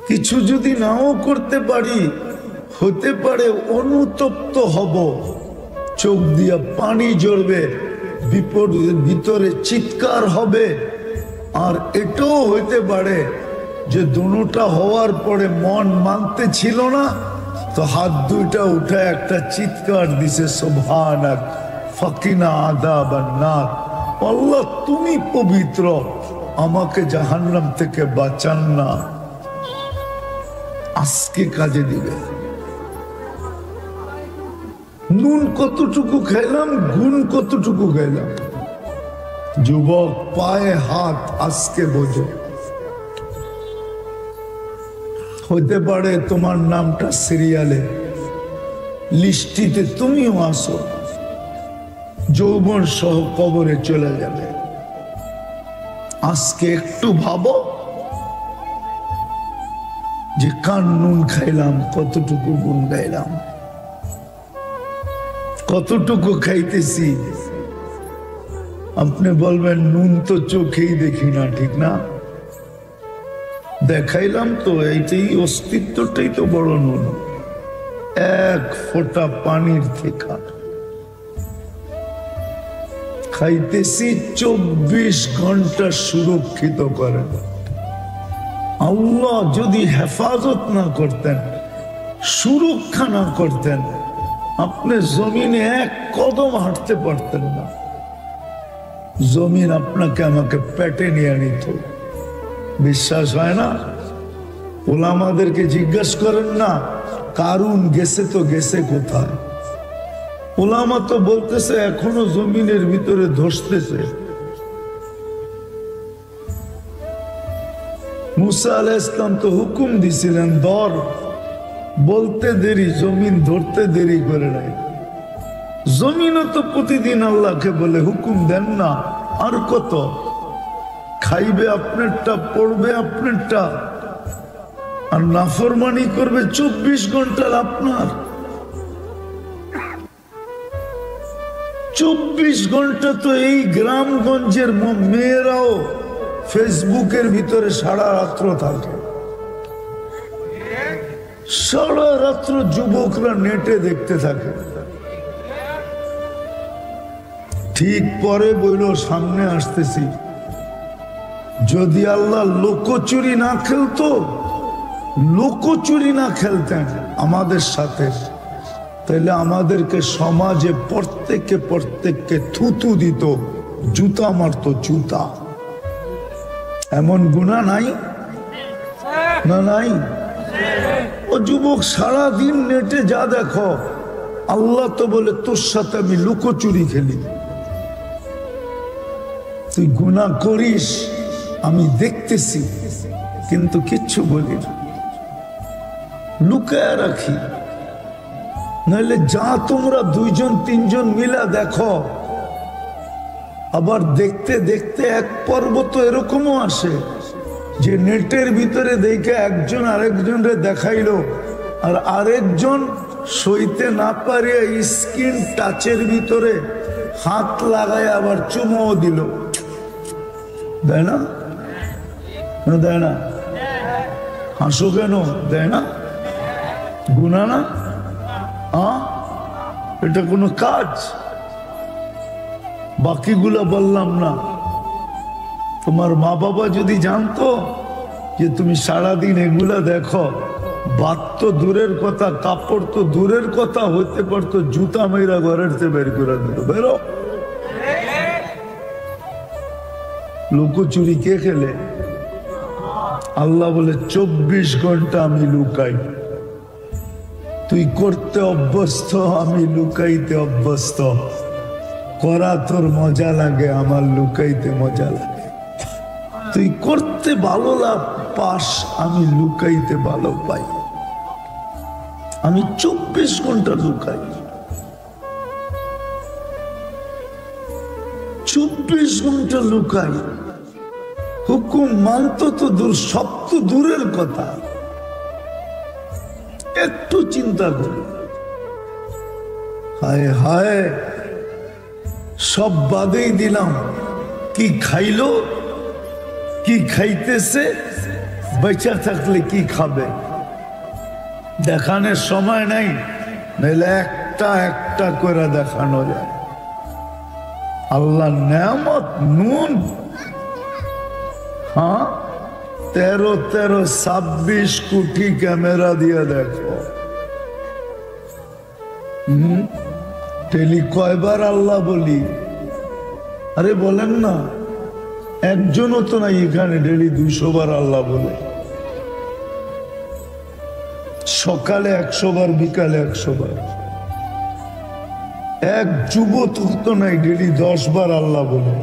কিছু যদি নাও করতে পারি, হতে পারে অনুতপ্ত হব, চোখ দিয়া পানি ঝরবে, বিপদের ভিতরে চিৎকার হবে। আর এটাও হইতে পারে যে দুটা হওয়ার পরে মন মানতে ছিল না, তো হাত দুইটা উঠে একটা চিৎকার দিছে, সুবহানাক ফাকিনা আযাবান নার। আল্লাহ তুমি পবিত্র, আমাকে জাহান্নাম থেকে বাঁচান না। আজকে কাজে দিবে। নুন কতটুকু খাইলাম, গুণ কতটুকু খাইলাম। যুবক, পায়ে হাত আজকে বোঝো। হতে পারে তোমার নামটা সিরিয়ালে, লিস্টিতে তুমিও আসো, যৌবন সহ কবরে চলে যাবে। আজকে একটু ভাবো যে কান নুন খাইলাম, কতটুকু গুণ গাইলাম, কতটুকু খাইতেছি। আপনি বলবেন নুন তো চোখেই দেখি না, ঠিক না? দেখাইলাম তো, এইটাই অস্তিত্বটাই তো বড় নুন। এক ফোঁটা পানির থেকে খাইতেছি, 24 ঘন্টা সুরক্ষিত করেন। আল্লাহ যদি হেফাজত না করতেন, সুরক্ষা না করতেন, আপনি জমিনে এক কদম হাঁটতে পারতেন না। জমিন আপনাকে আমাকে পেটে নিয়ে নিত। বিশ্বাস হয় না? ওলামাদেরকে জিজ্ঞাসা করেন না, কারুন গেছে তো গেছে কোথায়? ওলামা তো বলতেছে এখনো জমিনের ভিতরে ধসতেছে। মুসা আলাইহিস সালাম তো হুকুম দিছিলেন ধর, বলতে দেরি, জমিন ধরতে দেরি করে নাই। জমিনও তো প্রতিদিন আল্লাহকে বলে হুকুম দেন না, আর কত খাইবে আপনারটা, পড়বে আপনারটা, আর নাফরমানি করবে 24 ঘন্টার আপনার। 24 ঘন্টা তো এই গ্রামগঞ্জের মেয়েরাও ফেসবুকের ভিতরে সারা রাত্র থাকে। সারা রাত্র যুবকরা নেটে দেখতে থাকে। ঠিক পরে বইল সামনে আসতেছি, যদি আল্লাহ লোকচুরি না খেলতো, লোকচুরি না খেলতেন আমাদের সাথে, তাহলে আমাদেরকে সমাজে প্রত্যেককে থুতু দিত, জুতা মারতো, জুতা। এমন গুনাহ নাই না? নাই? ও যুবক, সারাদিন নেটে যা দেখো, আল্লাহ তো বলে তোর সাথে আমি লুকোচুরি খেলি। তুই গুনাহ করিস, আমি দেখতেছি, কিন্তু কিচ্ছু বলি না, লুকায় রাখি। নাহলে যা তোমরা দুইজন তিনজন মিলা দেখো, আবার দেখতে দেখতে এক পর্ব তো এরকমও আসে যে নেটের ভিতরে দেখে একজন আরেকজনরে দেখাইলো, আর আরেকজন সইতে না পারিয়া স্ক্রিন টাচের ভিতরে হাত লাগায় আবার চুমও দিল। দেয় না? দেয় না? হাসো কেন? দেয় না? গুনাহ না? এটা কোনো কাজ? বাকিগুলা বললাম না। তোমার মা বাবা যদি জানতো যে তুমি সারাদিন এগুলা দেখো, ভাত তো দূরের কথা, কাপড় তো দূরের কথা, হইতে পারতো জুতা মেয়েরা ঘরের থেকে বের করে দিল, বেরো। লুকোচুরি কে খেলে? আল্লাহ বলে 24 ঘন্টা আমি লুকাই। তুই করতে অভ্যস্ত, আমি লুকাইতে অভ্যস্ত। করা তোর মজা লাগে, আমার লুকাইতে মজা লাগে। তুই করতে ভালো পাস, আমি লুকাইতে ভালো পাই। আমি 24 ঘন্টা লুকাই। 24 ঘন্টা লুকাই। হুকুম মানতো তো দূর, সব তো দূরের কথা। একটু চিন্তা করি, হায় হায়, সব বাদেই দিলাম। কি খাইলো, কি খাইতেছে, বেঁচে থাকলে কি খাবে, দেখানোর সময় নাই। নাহলে একটা একটা করে দেখানো যায়। আল্লাহ নেয়ামত নুন, 13 কোটি ক্যামেরা দিয়ে দেখো। টেলি কয়বার আল্লাহ বলি? আরে বলেন না, একজনও তো নাই এখানে ডেলি 200 বার আল্লাহ বলে। সকালে 100 বার, বিকালে 100 বার। এক যুবক তো নাই ডেলি 10 বার আল্লাহ বলে।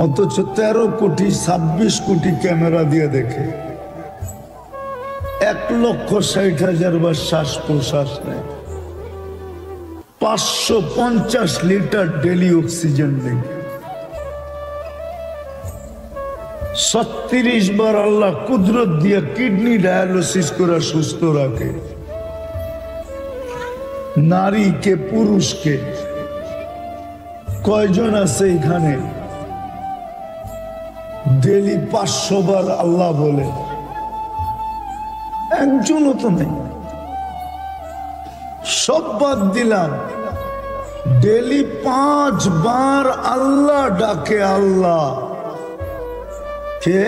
অথচ 13 কোটি 26 কোটি ক্যামেরা দিয়ে দেখে। 1,60,000 বার শ্বাস প্রশ্বাস নেয়। 550 লিটার ডেলি অক্সিজেন নেই। 36 বার আল্লাহ কুদরত দিয়ে কিডনি ডায়ালিসিস করে সুস্থ রাখে। নারীকে পুরুষকে কয়জন আছে এখানে ডেলি 500 বার আল্লাহ বলে? একজনও তো নেই। সব বাদ দিলাম, ডেলি 5 বার আল্লাহ ডাকে। আল্লাহ কে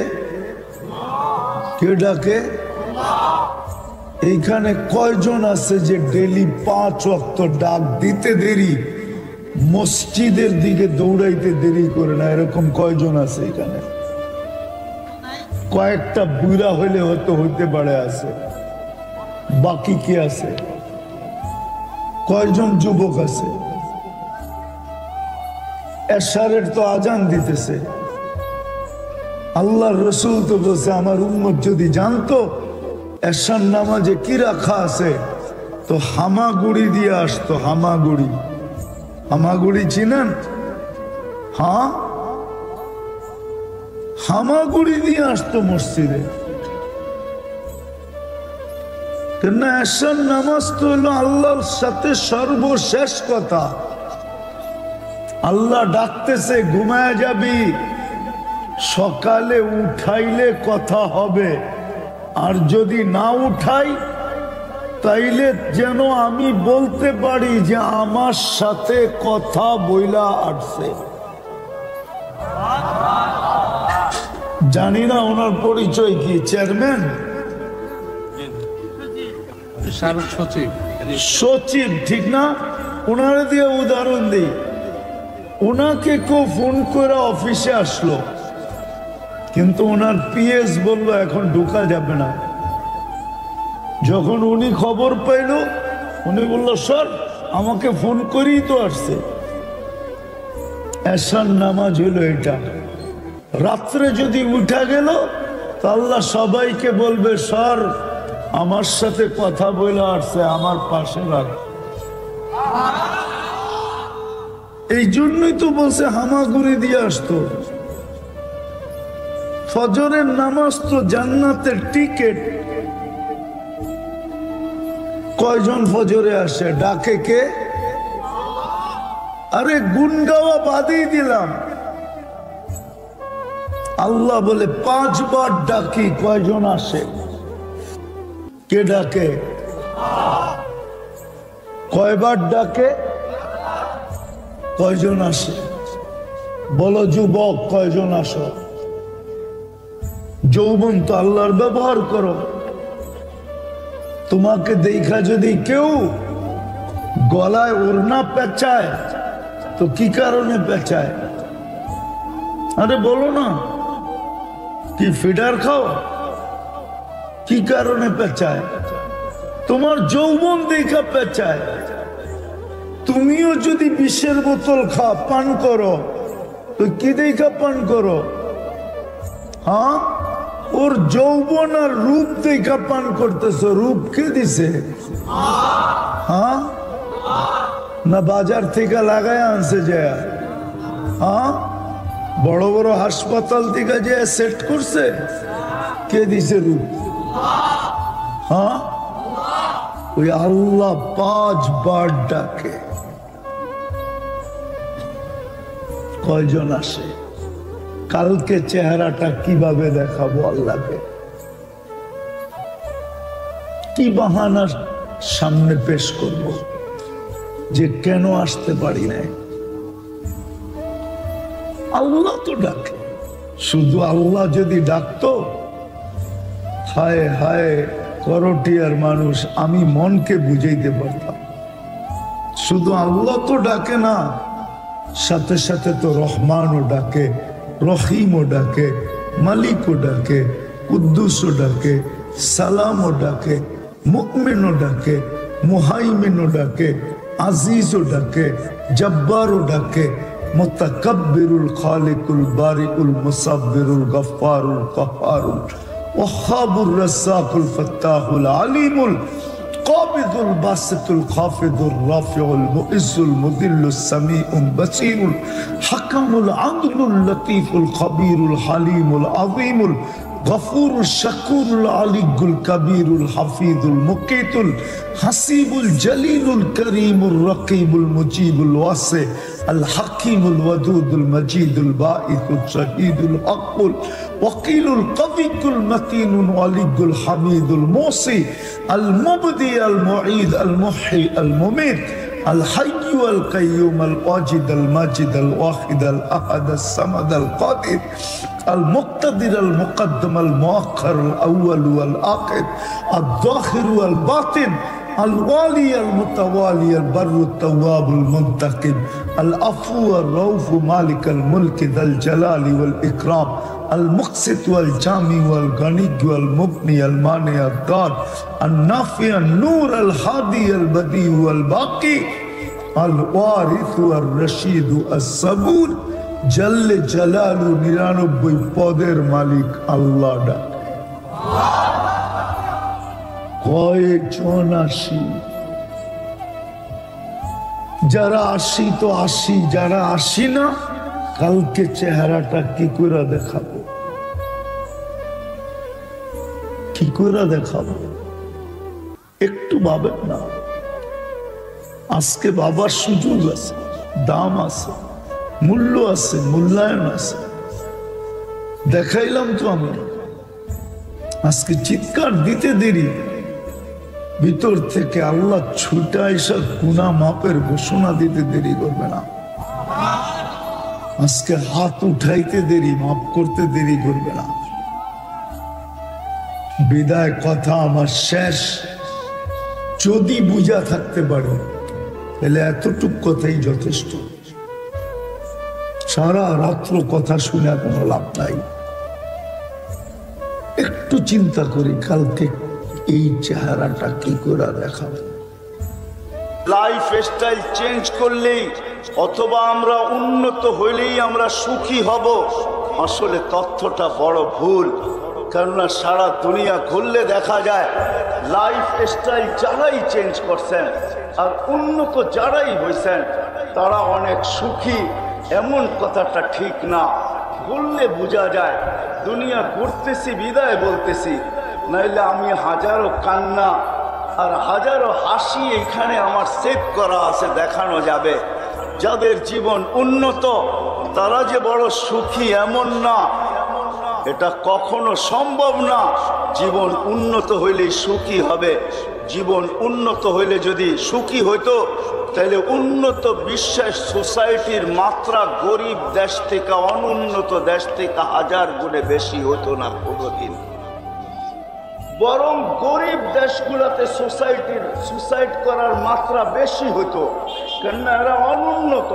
কে ডাকে? এইখানে কয়জন আছে যে ডেলি 5 ওয়াক্ত ডাক দিতে দেরি, মসজিদের দিকে দৌড়াইতে দেরি করে না? এরকম কয়জন আছে এখানে? কয়েকটা বুড়া হইলে হয়তো হইতে পারে আছে, বাকি কি আছে? কয়জন যুবক আছে? এশারের তো আজান দিতেছে। আল্লাহর রসুল তো বলছে, আমার উম্মত যদি জানতো এশার নামাজে কি রাখা আছে তো হামাগুড়ি দিয়ে আসতো। হামাগুড়ি, হামাগুড়ি চিনেন? হ্যাঁ, হামাগুড়ি দিয়ে আসতো মসজিদে। কেননা এশার নামাজ তো হলো আল্লাহর সাথে সর্বশেষ কথা। আল্লাহ ডাকতেছে, ঘুমায় যাবি, সকালে উঠাইলে কথা হবে, আর যদি না উঠাই তাইলে যেন আমি বলতে পারি যে আমার সাথে কথা বইলা আসছে। জানি না ওনার পরিচয় কি, চেয়ারম্যান, সচিব, সচিব, ঠিক না? ওনারে দিয়ে উদাহরণ দিই। ওনাকে কেউ ফোন করে অফিসে আসলো, কিন্তু ওনার পিএস বললো এখন ঢোকা যাবে না। যখন উনি খবর পাইল, উনি বললো স্যার আমাকে ফোন করেই তো আসছে। এশার নামাজ হলো এটা। রাত্রে যদি উঠা গেল তো আল্লাহ সবাইকে বলবে, সর আমার সাথে কথা বলে আসছে, আমার পাশে রাখ। এই জন্যই তো বলছে হামাগুড়ি দিয়ে আসতো। ফজরের নামাজ তো জান্নাতের টিকেট। কয়জন ফজরে আসে? ডাকে কে? আরে গুন গাওয়া বাদই দিলাম, আল্লাহ বলে 5 বার ডাকি, কয়জন আসে? কে ডাকে? কয়বার ডাকে? কয়জন আসে? বলো যুবক, কয়জন আসো? যৌবন তো আল্লাহর ব্যবহার করো। তোমাকে দেখা যদি কেউ গলায় ওড়না পেঁচায় তো কি কারণে পেঁচায়? আরে বলো না, কি ফিডার খাও? কি কারণে পেঁচায়? তোমার যৌবন দেখা পেঁচায়। তুমিও যদি বিষের বোতল খাও, পান করো, তো কি দেখা পান করো? হ্যাঁ, ওর যৌবন আর রূপ দেখা পান করতেছো। রূপ কে দিছে? হ্যাঁ, না বাজার থেকে লাগায় আনছে যে? হ্যাঁ, বড় বড় হাসপাতাল থেকে যে সেট করছে? কে দিছে রূপ? হ্যাঁ, ওই আল্লাহ 5 বার ডাকে। কয়জন আসে? কালকে চেহারাটা কিভাবে দেখাবো আল্লাহকে? কি বাহানা সামনে পেশ করব যে কেন আসতে পারি নাই? আল্লাহ তো ডাকে। শুধু আল্লাহ যদি ডাকতো, হায় হায় করটিয়ার মানুষ, আমি মনকে বুঝাইতে পারতাম। শুধু আল্লাহ তো ডাকে না, সাথে সাথে তো রহমানও ডাকে, রহিমও ডাকে, মালিকও ডাকে, কুদ্দুসও ডাকে, সালামও ডাকে, মুমিনও ডাকে, মুহাইমিনও ডাকে, আজিজও ডাকে, জব্বারও ডাকে, মুতাকাব্বিরুল খালিকুল বারিকুল মুসাব্বিরুল গফফারুল কাহ্হারুল ওয়াহ্হাবুর রাজ্জাকুল ফাত্তাহুল আলিমুল কাবিদুল বাসিতুল খাফিদুর রাফিউল মুইজ্জুল মুদিল্লুস সামিউল বাসীরুল হাকামুল আদলুল লতীফুল খবীরুল হালিমুল আযীমুল গফুরুল শাকুরুল আলিয়ুল কবীরুল হাফিজুল মুকিতুল হাসিবুল জলিলুল করিমুর রকিবুল মুজিবুল ওয়াসি আল হাকিমুল ওয়াদুদুল মজিদুল বাঈসুল শহীদুল হকুল ওয়াকিলুল কবিকুল মতিনুল ওয়ালিগুল হামিদুল মুসি আল মুবদি আল মুঈদ আল মুহয়ি আল মুমীত الحي القيوم الواجد الماجد الواحد الأحد الصمد القادر المقتدر المقدم المؤخر الأول والآخر الظاهر والباطن الوالي المتوالي البر التواب المنتقم العفو الرؤوف مالك الملك ذا الجلال والإكرام المقسط والجامع والغني والمغني المانع الضار النافع النور الهادي البديع والباقي الوارث والرشيد الصبور جل جلاله 99 পদের মালিক আল্লাহ ডাকে। কয়জন আসি? যারা আসি তো আসি, যারা আসি না, কালকে চেহারাটা কি করে দেখাবো? কি করে দেখাবো? একটু ভাবেন না। আজকে বাবার সুযোগ আছে, দাম আছে, মূল্য আছে, মূল্যায়ন আছে। দেখাইলাম তো আমি। আজকে চিৎকার দিতে দেরি, ভিতর থেকে আল্লাহ ছুটা এসে গুনাহ মাপের ঘোষণা দিতে দেরি করবে না। আজকে হাত উঠাইতে দেরি, মাফ করতে দেরি করবে না। বিদায় কথা আমার শেষ। যদি বুঝা থাকতে পারে তাহলে এতটুক কথাই যথেষ্ট। সারা রাত্র কথা শুনে কোনো লাভ নাই। একটু চিন্তা করি কালকে এই চেহারাটা কি করে দেখাবো। লাইফ স্টাইল চেঞ্জ করলেই অথবা আমরা উন্নত হইলেই আমরা সুখী হব, আসলে তথ্যটা বড় ভুল। কেননা সারা দুনিয়া ঘুরলে দেখা যায় লাইফ স্টাইল যারাই চেঞ্জ করছেন আর উন্নত যারাই হয়েছেন তারা অনেক সুখী, এমন কথাটা ঠিক না। বললে বোঝা যায় দুনিয়া ঘুরতেছি বিদায় বলতেছি, নাইলে আমি হাজারো কান্না আর হাজারো হাসি এখানে আমার সেভ করা আছে, দেখানো যাবে। যাদের জীবন উন্নত তারা যে বড় সুখী এমন না, এটা কখনো সম্ভব না। জীবন উন্নত হইলে সুখী হবে। জীবন উন্নত হইলে যদি সুখী হইতো তাহলে উন্নত বিশ্বের সোসাইটির মাত্রা গরিব দেশ থেকে অনুন্নত দেশ থেকে হাজার গুণে বেশি হতো না কোনোদিন। বরং গরিব দেশগুলোতে সুসাইড করার মাত্রা বেশি হতো, কেননা এরা অনুন্নত।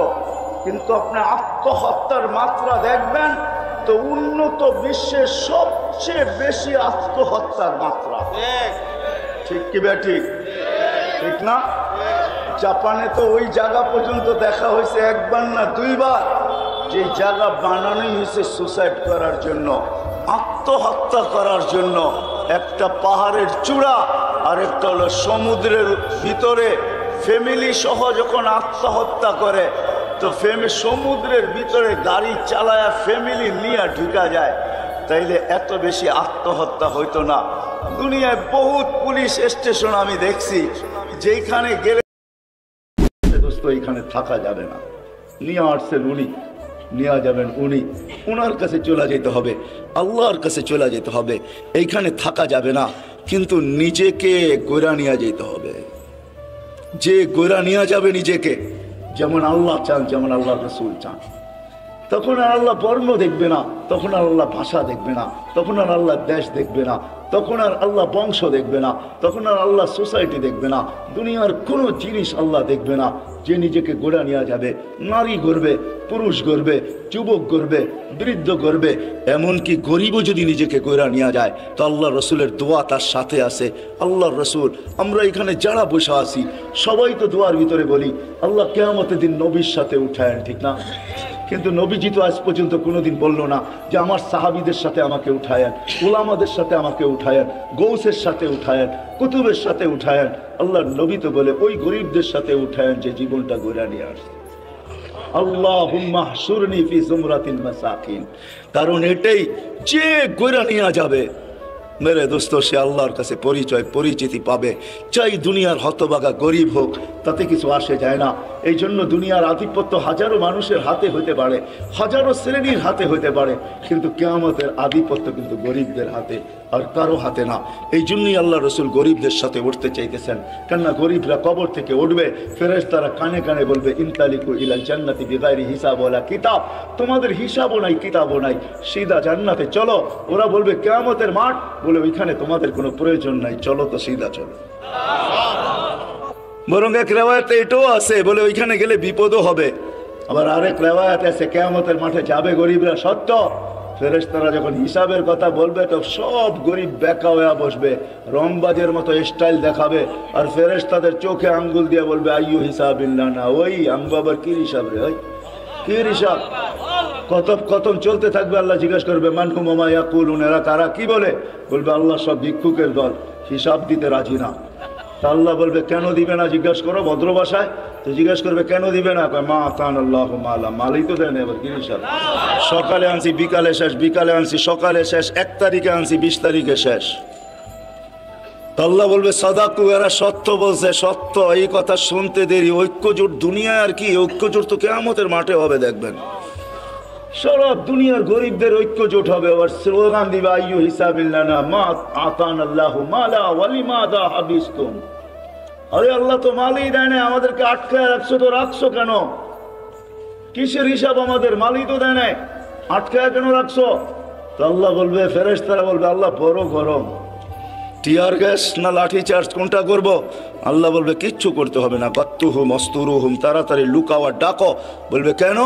কিন্তু আপনি আত্মহত্যার মাত্রা দেখবেন তো উন্নত বিশ্বের সবচেয়ে বেশি আত্মহত্যার মাত্রা। ঠিক কি ঠিক? ঠিক না? জাপানে তো ওই জায়গা পর্যন্ত দেখা হয়েছে একবার না দুইবার, যে জায়গা বানানোই হয়েছে সুসাইড করার জন্য, আত্মহত্যা করার জন্য। একটা পাহাড়ের চূড়া আর একটা হলো সমুদ্রের ভিতরে। ফ্যামিলি সহ যখন আত্মহত্যা করে তো সমুদ্রের ভিতরে গাড়ি চালায়া ফ্যামিলি নিয়ে ঢুকা যায়, তাইলে এত বেশি আত্মহত্যা হইতো না। দুনিয়ায় বহুত পুলিশ স্টেশন আমি দেখছি যেখানে গেলে দোস্ত এখানে থাকা যাবে না, নিয়ে আসছেন উনি, নিয়ে যাবেন উনি, ওনার কাছে চলে যেতে হবে, আল্লাহর কাছে চলে যেতে হবে, এইখানে থাকা যাবে না। কিন্তু নিজেকে গোরা নিয়ে যেতে হবে। যে গোরা নিয়ে যাবে নিজেকে, যেমন আল্লাহ চান, যেমন আল্লাহ রসুল চান, তখন আর আল্লাহ বর্ণ দেখবে না, তখন আর আল্লাহ ভাষা দেখবে না, তখন আর আল্লাহ দেশ দেখবে না, তখন আর আল্লাহ বংশ দেখবে না, তখন আর আল্লাহ সোসাইটি দেখবে না, দুনিয়ার কোনো জিনিস আল্লাহ দেখবে না। যে নিজেকে গোড়া নেওয়া যাবে, নারী গড়বে, পুরুষ গড়বে, যুবক গড়বে, বৃদ্ধ গড়বে, এমনকি গরিবও যদি নিজেকে গোড়া নেওয়া যায় তো আল্লাহ রসুলের দোয়া তার সাথে আছে। আল্লাহ রসুল, আমরা এখানে যারা বসে আছি সবাই তো দোয়ার ভিতরে বলি আল্লাহ কিয়ামতের দিন নবীর সাথে উঠায়েন, ঠিক না? কিন্তু নবীজি তো আজ পর্যন্ত কোনোদিন বললো না যে আমার সাহাবীদের সাথে আমাকে উঠায়েন, উলামাদের সাথে আমাকে উঠায়েন, গৌসের সাথে উঠায়েন, কুতুবের সাথে উঠায়েন। আল্লাহর নবী তো বলে ওই গরিবদের সাথে উঠায়েন যে জীবনটা গড়া নিয়ে আসছে। আল্লাহুম্মা হশুরনি ফি জুমরাতিল মাসাকিন। কারণ এটাই, যে গড়া নিয়ে যাবে মেরে দোস্ত সে আল্লাহর কাছে পরিচিতি পাবে। চাই দুনিয়ার হতভাগা গরিব হোক, তাতে কিছু আসে যায় না। এই জন্য দুনিয়ার আধিপত্য হাজারো মানুষের হাতে হতে পারে, হাজারো শ্রেণীর হাতে হতে পারে, কিন্তু কিয়ামতের আধিপত্য কিন্তু গরিবদের হাতে, আর কারো হাতে না। এই জন্যই আল্লাহ রসুল গরিবদের সাথে উঠতে চাইতেছেন, কেননা গরিবরা কবর থেকে উঠবে, ফেরেশতারা কানে কানে বলবে ইনতালিকু ইলাল জান্নাতি বিগাইরি হিসাব ওয়ালা কিতাব, তোমাদের হিসাবও নাই কিতাবও নাই, সিধা জান্নাতে চলো। ওরা বলবে কিয়ামতের মাঠ, বলে ওইখানে তোমাদের কোনো প্রয়োজন নাই, চলো তো সিধা চলো। বরং এক রেওয়ায়াতে এটাও আছে, বলে ওইখানে গেলে বিপদও হবে। আবার আরেক রেওয়ায়াত আছে কিয়ামতের মাঠে যাবে গরিবরা সত্য, ফেরেশতারা যখন হিসাবের কথা বলবে তো সব গরিব বেকা হয়ে বসবে, রংবাজের মতো স্টাইল দেখাবে, আর ফেরেশতাদের চোখে আঙ্গুল দিয়ে বলবে আইয়ু হিসাবিল্লাহ না, ওই আঙ্গু আবার কি হিসাব রে, ওই কি হিসাব? কতম চলতে থাকবে। আল্লাহ জিজ্ঞাসা করবে মানহুম ওয়া মা ইয়াকুলুন, এরা তারা কি বলে? বলবে আল্লাহ সব ভিক্ষুকের দল, হিসাব দিতে রাজি না। তা আল্লাহ বলবে কেন দিবে না? জিজ্ঞাসা করো ভদ্র ভাষায়। তো জিজ্ঞাসা করবে কেন দিবে না? মা আতান আল্লাহ মালা, মালই তো দেয় না, এবার কি হিসাব? সকালে আনছি বিকালে শেষ, বিকালে আনছি সকালে শেষ, 1 তারিখে আনছি 20 তারিখে শেষ। আল্লাহ বলবে সাদাকু, এরা সত্য বলছে, সত্য। এই কথা শুনতে দেরি। ঐক্যজোট দুনিয়ায় আর কি, ঐক্যজোট তো কিয়ামতের মাঠে হবে, দেখবেন সারা দুনিয়ার গরিবদের ঐক্যজোট হবে। আবার স্লোগান দিবে আইয়ু হিসাবিল্লাহ না মা আতান আল্লাহু মালা ওয়ালিমাদা হাবিস্তুম। আরে আল্লাহ তো মালই দেয় না, আমাদেরকে আটকায় রাখছো, তো রাখছো কেন? কিসের হিসাব? আমাদের মালই তো দেয় না, আটকায় কেন রাখছো? তো আল্লাহ বলবে, ফেরেশতারা বলবে আল্লাহ বড় গরম, টিয়ার গ্যাস না লাঠি চার্জ কোনটা করব? আল্লাহ বলবে কিচ্ছু করতে হবে না, কাত্তুহুম অস্তুরুহুম, তাড়াতাড়ি লুকাও আর ডাকো। বলবে কেন?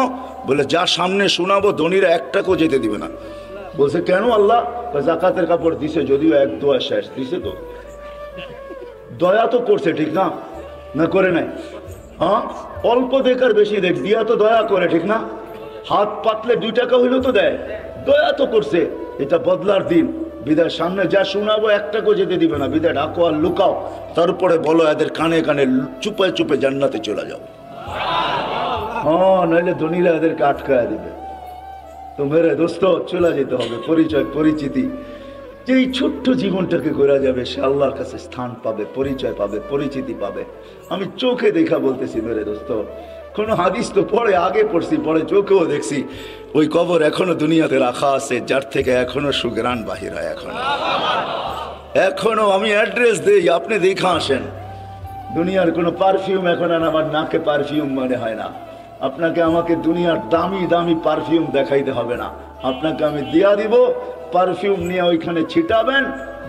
বলে যা সামনে শোনাবো ধনীরা একটাকেও যেতে দিবে না। বলছে কেন আল্লাহ? জাকাতের কাপড় দিছে, যদিও এক দোয়া শেষ দিছে, তো দয়া তো করছে, ঠিক না? না করে নাই? হ্যাঁ, অল্প দেখ আর বেশি দেখ, দিয়া তো দয়া করে, ঠিক না? হাত পাতলে 2 টাকা হইলেও তো দেয়, দয়া তো করছে। এটা বদলার দিন, বিদায় সামনে যা শোনাবো 1 টাকাও যেতে দিবে না, বিদায় ডাকো আর লুকাও, তারপরে বলো এদের কানে কানে চুপে চুপে জান্নাতে চলে যাও। হ্যাঁ, নইলে ধনীরা এদেরকে আটকায় দিবে। তো মেরে দোস্ত, চলে যেতে হবে, পরিচয় পরিচিতি, যে এই ছোট্ট জীবনটাকে করা যাবে, সে আল্লাহর কাছে স্থান পাবে, পরিচয় পাবে, পরিচিতি পাবে। আমি চোখে দেখা বলতেছি মেরে দোস্ত, কোনো হাদিস তো পরে আগে পড়ছি, পরে চোখেও দেখছি, ওই কবর এখনো দুনিয়াতে রাখা আছে, যার থেকে এখনো সুগ্রাণ বাহির হয়। এখনো আমি অ্যাড্রেস দেই, আপনি দেখা আসেন। দুনিয়ার কোনো পারফিউম এখন আর আমার নাকে পারফিউম মনে হয় না। আপনাকে আমাকে দুনিয়ার দামি দামি পারফিউম দেখাইতে হবে না, আপনাকে আমি দিয়া দিব, পারফিউম নিয়ে ওইখানে ছিটাবেন,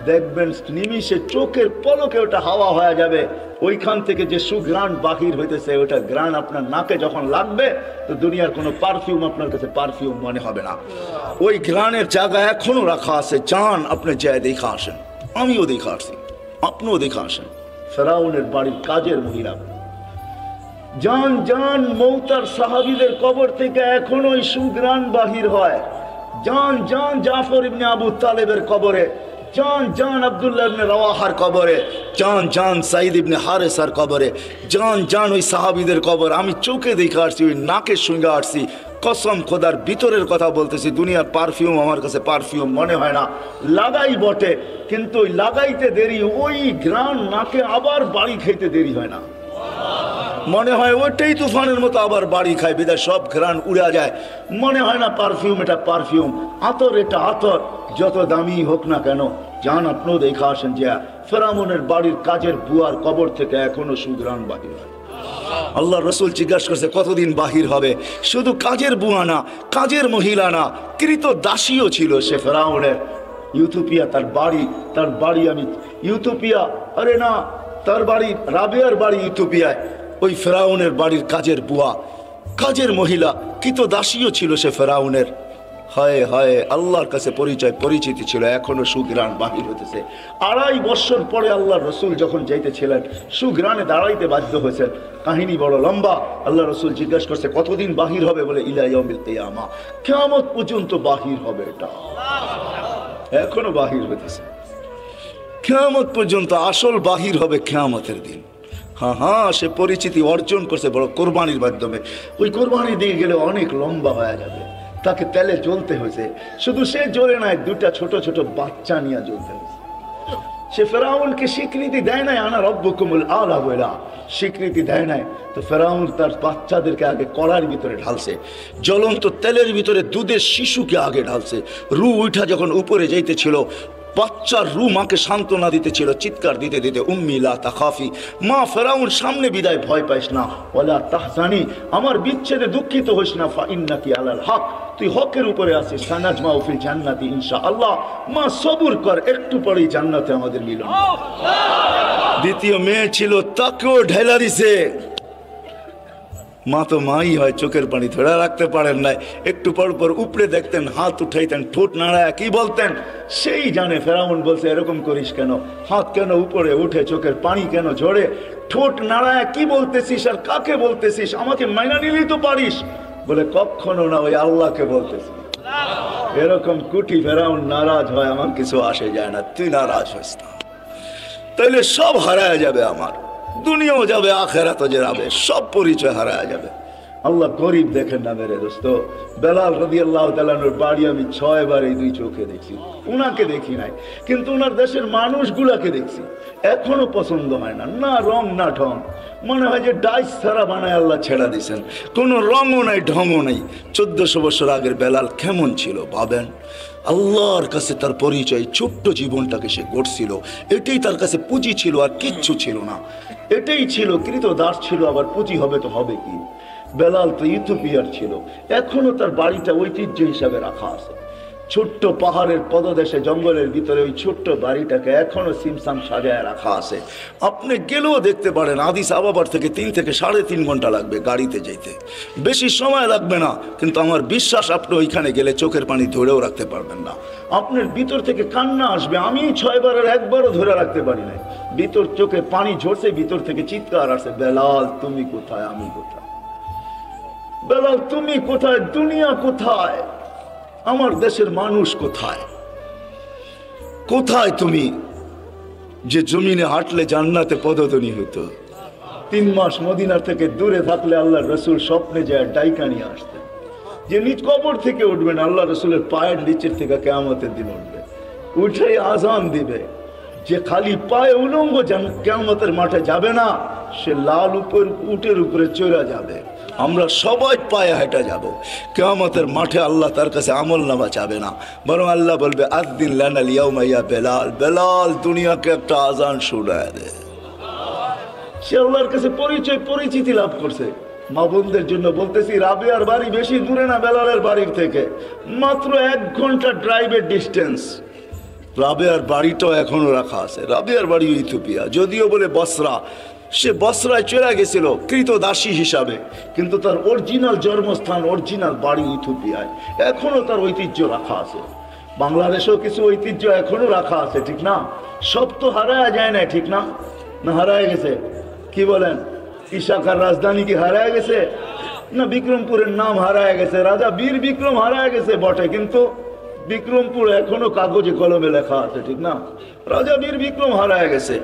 দেখবেন নিমিষে চোখের পলকে ওটা হাওয়া হয়ে যাবে। ওইখান থেকে যে সুঘ্রাণ বাহির হইতেছে, ওটা ঘ্রাণ আপনার নাকে যখন লাগবে, তো দুনিয়ার কোনো পারফিউম আপনার কাছে পারফিউম মনে হবে না। ওই ঘ্রাণের জায়গা এখনো রাখা আছে, চান আপনি যায় দেখা আসেন। আমিও দেখা আসছি, আপনিও দেখা আসেন। ফেরাউনের বাড়ির কাজের মহিলা, জান জান মৌতার সাহাবীদের কবর থেকে এখনো সুঘ্রাণ বাহির হয়। জান জান জাফর ইবনে আবু তালেবের কবরে, জান জান আব্দুল্লাহ ইবনে রাওয়াহার কবরে, জান জান সাইদ ইবনে হারেসার কবরে, জান জান ওই সাহাবীদের কবর আমি চোখে দেখে আসছি, ওই নাকের সঙ্গে আসছি। কসম খোদার ভিতরের কথা বলতেছি, দুনিয়ার পারফিউম আমার কাছে পারফিউম মনে হয় না। লাগাই বটে, কিন্তু ওই লাগাইতে দেরি, ওই ঘ্রাণ নাকে আবার বাড়ি খাইতে দেরি হয় না। মনে হয় ওইটাই তুফানের মতো আবার বাড়ি খায়, বিদায় সব ঘ্রাণ উড়া যায়। মনে হয় না পারফিউম এটা পারফিউম, আতর এটা আতর, যত দামি হোক না কেন। যান আপনিও দেখা আসেন যে ফেরাউনের বাড়ির কাজের বুয়ার কবর থেকে এখনো সুঘ্রাণ বাহির হয়। আল্লাহ রসুল জিজ্ঞাসা করছে কতদিন বাহির হবে? শুধু কাজের বুয়া না, কাজের মহিলা না, কৃত দাসীও ছিল সে ফেরাউনের। ইউথোপিয়া তার বাড়ি আমি ইউথোপিয়া, আরে না, তার বাড়ি রাবেয়ার বাড়ি ইউথোপিয়ায়। ওই ফেরাউনের বাড়ির কাজের বুয়া, কাজের মহিলা, কৃত দাসীও ছিল সে ফেরাউনের। হায় হায়, আল্লাহর কাছে পরিচয় পরিচিতি ছিল, এখনো সুঘ্রাণ বাহির হতেছে। 2.5 বছর পরে আল্লাহ রসুল যখন যাইতেছিলেন, সুঘ্রাণে দাঁড়াইতে বাধ্য হয়েছেন। কাহিনী বড় লম্বা। আল্লাহ রসুল জিজ্ঞাসা করছে কতদিন বাহির হবে? বলে ইলা ইয়াউমিল কিয়ামা, কিয়ামত পর্যন্ত বাহির হবে। এটা এখনো বাহির হতেছে, কিয়ামত পর্যন্ত আসল বাহির হবে কিয়ামতের দিন। হ্যাঁ হ্যাঁ, সে পরিচিতি অর্জন করছে বড় কোরবানির মাধ্যমে। ওই কোরবানি দিয়ে গেলে অনেক লম্বা হয়ে যাবে, তাকে তেলে জ্বলতে হয়েছে। শুধু সে জ্বলে নাই, 2টা ছোট ছোট বাচ্চা নিয়ে জ্বলতে হয়েছে। সে ফেরাউনকে স্বীকৃতি দেয় নাই, আনা রব্বুকুমুল আলা বইলা স্বীকৃতি দেয় নাই। তো ফেরাউন তার বাচ্চাদেরকে আগে কড়ার ভিতরে ঢালছে, জ্বলন্ত তেলের ভিতরে দুধের শিশুকে আগে ঢালছে। রু উঠা যখন উপরে যাইতেছিল, বাচ্চার রু মাকে সান্ত্বনা দিতেছিল, চিৎকার দিতে দিতে, উম্মি লা তাখাফি, মা ফেরাউন সামনে বিদায়, ভয় পাইস না, ওয়ালা তাহজানি, আমার বিচ্ছেদে দুঃখিত হইস না, ফা ইন্নাকি আলাল হক, তুই হকের উপরে আছিস, সানাজমাউ ফিল জান্নাতি ইনশাআল্লাহ, মা সবুর কর, একটু পরেই জান্নাতে আমাদের মিলন। দ্বিতীয় মেয়ে ছিল, তাকেও ঢেলা দিছে। মা তো মাই হয়, চোখের পানি ধরে রাখতে পারেন নাই, একটু পর পর উপরে দেখতেন, হাত উঠাইতেন, ঠোঁট নাড়ায় কি বলতেন সেই জানে। ফেরাউন বলছে এরকম করিস কেন, হাত কেন উপরে উঠে, চোখের পানি কেন ঝরে, ঠোঁট নাড়ায় কি বলতেছিস আর কাকে বলতেছিস, আমাকে মাইনা নিলেই তো পারিস। বলে কখনো না, ওই আল্লাহকে বলতেছি। এরকম কুটি ফেরাউন নারাজ হয়, আমার কিছু আসে যায় না, তুই নারাজ হইস না, তাইলে সব হারায় যাবে, আমার দুনিয়াও যাবে, আখেরাতও যাবে, সব পরিচয় হারায় যাবে। আল্লাহ গরিব দেখেন না মেরে দোস্ত। বেলাল রাদিয়াল্লাহু তাআলার বাড়ি আমি 6 বার এই 2 চোখে দেখছি, উনাকে দেখি নাই, কিন্তু উনার দেশের মানুষগুলাকে দেখছি। এখনো পছন্দ হয় না, না রং না ঢং, মনে হয় যে ডাইস ছাড়া বানায় আল্লাহ ছেড়া দিয়েছেন, কোনো রঙও নাই ঢঙও নাই। 1400 বছর আগের বেলাল কেমন ছিল ভাবেন। আল্লাহর কাছে তার পরিচয়, ছোট্ট জীবনটাকে সে গড়ছিল, এটাই তার কাছে পুঁজি ছিল, আর কিচ্ছু ছিল না। এটাই ছিল, কৃতদাস ছিল, আবার পুঁজি হবে তো হবে কি। বেলাল তো ইথিওপিয়ার ছিল, এখনো তার বাড়িটা ঐতিহ্য হিসাবে রাখা আছে। ছোট্ট পাহাড়ের পদদেশে, জঙ্গলের ভিতরে ওই ছোট্ট বাড়িটাকে এখনো সিমসাম সাজায় রাখা আছে। আপনি গেলেও দেখতে পারেন, আদিস আবাবার থেকে 3 থেকে 3.5 ঘন্টা লাগবে গাড়িতে যেতে, বেশি সময় লাগবে না। কিন্তু আমার বিশ্বাস, আপনি ওইখানে গেলে চোখের পানি ধরেও রাখতে পারবেন না, আপনার ভিতর থেকে কান্না আসবে। আমি 6 বারের 1বারও ধরে রাখতে পারি নাই। ভিতর চোখে পানি ঝরছে, ভিতর থেকে চিৎকার আসে, বেলাল তুমি কোথায়, আমি কোথায়, বেলাল তুমি কোথায়, দুনিয়া কোথায়, আমার দেশের মানুষ কোথায়, কোথায় তুমি যে জমিনে হাঁটলে জান্নাতে পদধ্বনি হতো। 3 মাস মদিনার থেকে দূরে থাকলে আল্লাহ রসুল স্বপ্নে যায় ডাইকা নিয়ে আসতেন যে নিজ কবর থেকে উঠবেন, আল্লাহ রসুলের পায়ের নিচের থেকে কিয়ামতের দিন উঠবে, উঠেই আজান দিবে, যে খালি পায়ে উলঙ্গ কিয়ামতের মাঠে যাবে না, সে লাল উটের উপরে চড়া যাবে। আমরা সবাই পায়ে হেঁটে যাব কিয়ামতের মাঠে। আল্লাহ তার কাছে আমল নামা চাবে না, বরং আল্লাহ বলবে আদ্দিন লানাল ইয়াউমা ইয়া বেলাল, বেলাল দুনিয়াকে একটা আজান শোনায় দে। সে আল্লাহর কাছে পরিচিতি লাভ করছে। মা বোনদের জন্য বলতেছি, রাবেয়ার বাড়ি বেশি দূরে না বেলালের বাড়ির থেকে, মাত্র 1 ঘন্টা ড্রাইভের ডিস্টেন্স। রাবেয়ার বাড়িটাও এখনো রাখা আছে। রাবেয়ার বাড়ি ইথিওপিয়া, যদিও বলে বসরা, সে বসরায় চলে গেছিল কৃতদাসী হিসাবে, কিন্তু তার অরিজিনাল জন্মস্থান, অরিজিনাল বাড়ি ইথিওপিয়ায়। এখনো তার ঐতিহ্য রাখা আছে। বাংলাদেশেও কিছু ঐতিহ্য এখনো রাখা আছে, ঠিক না? সব তো হারায় যায় না, ঠিক না? না হারায় গেছে? কি বলেন? ইশাখার রাজধানী কি হারায় গেছে? না, বিক্রমপুরের নাম হারায় গেছে, রাজা বীর বিক্রম হারায় গেছে বটে, কিন্তু বিক্রমপুর এখনো কাগজে কলমে লেখা আছে, ঠিক না? রাজা বীর বিক্রম হারায় গেছে,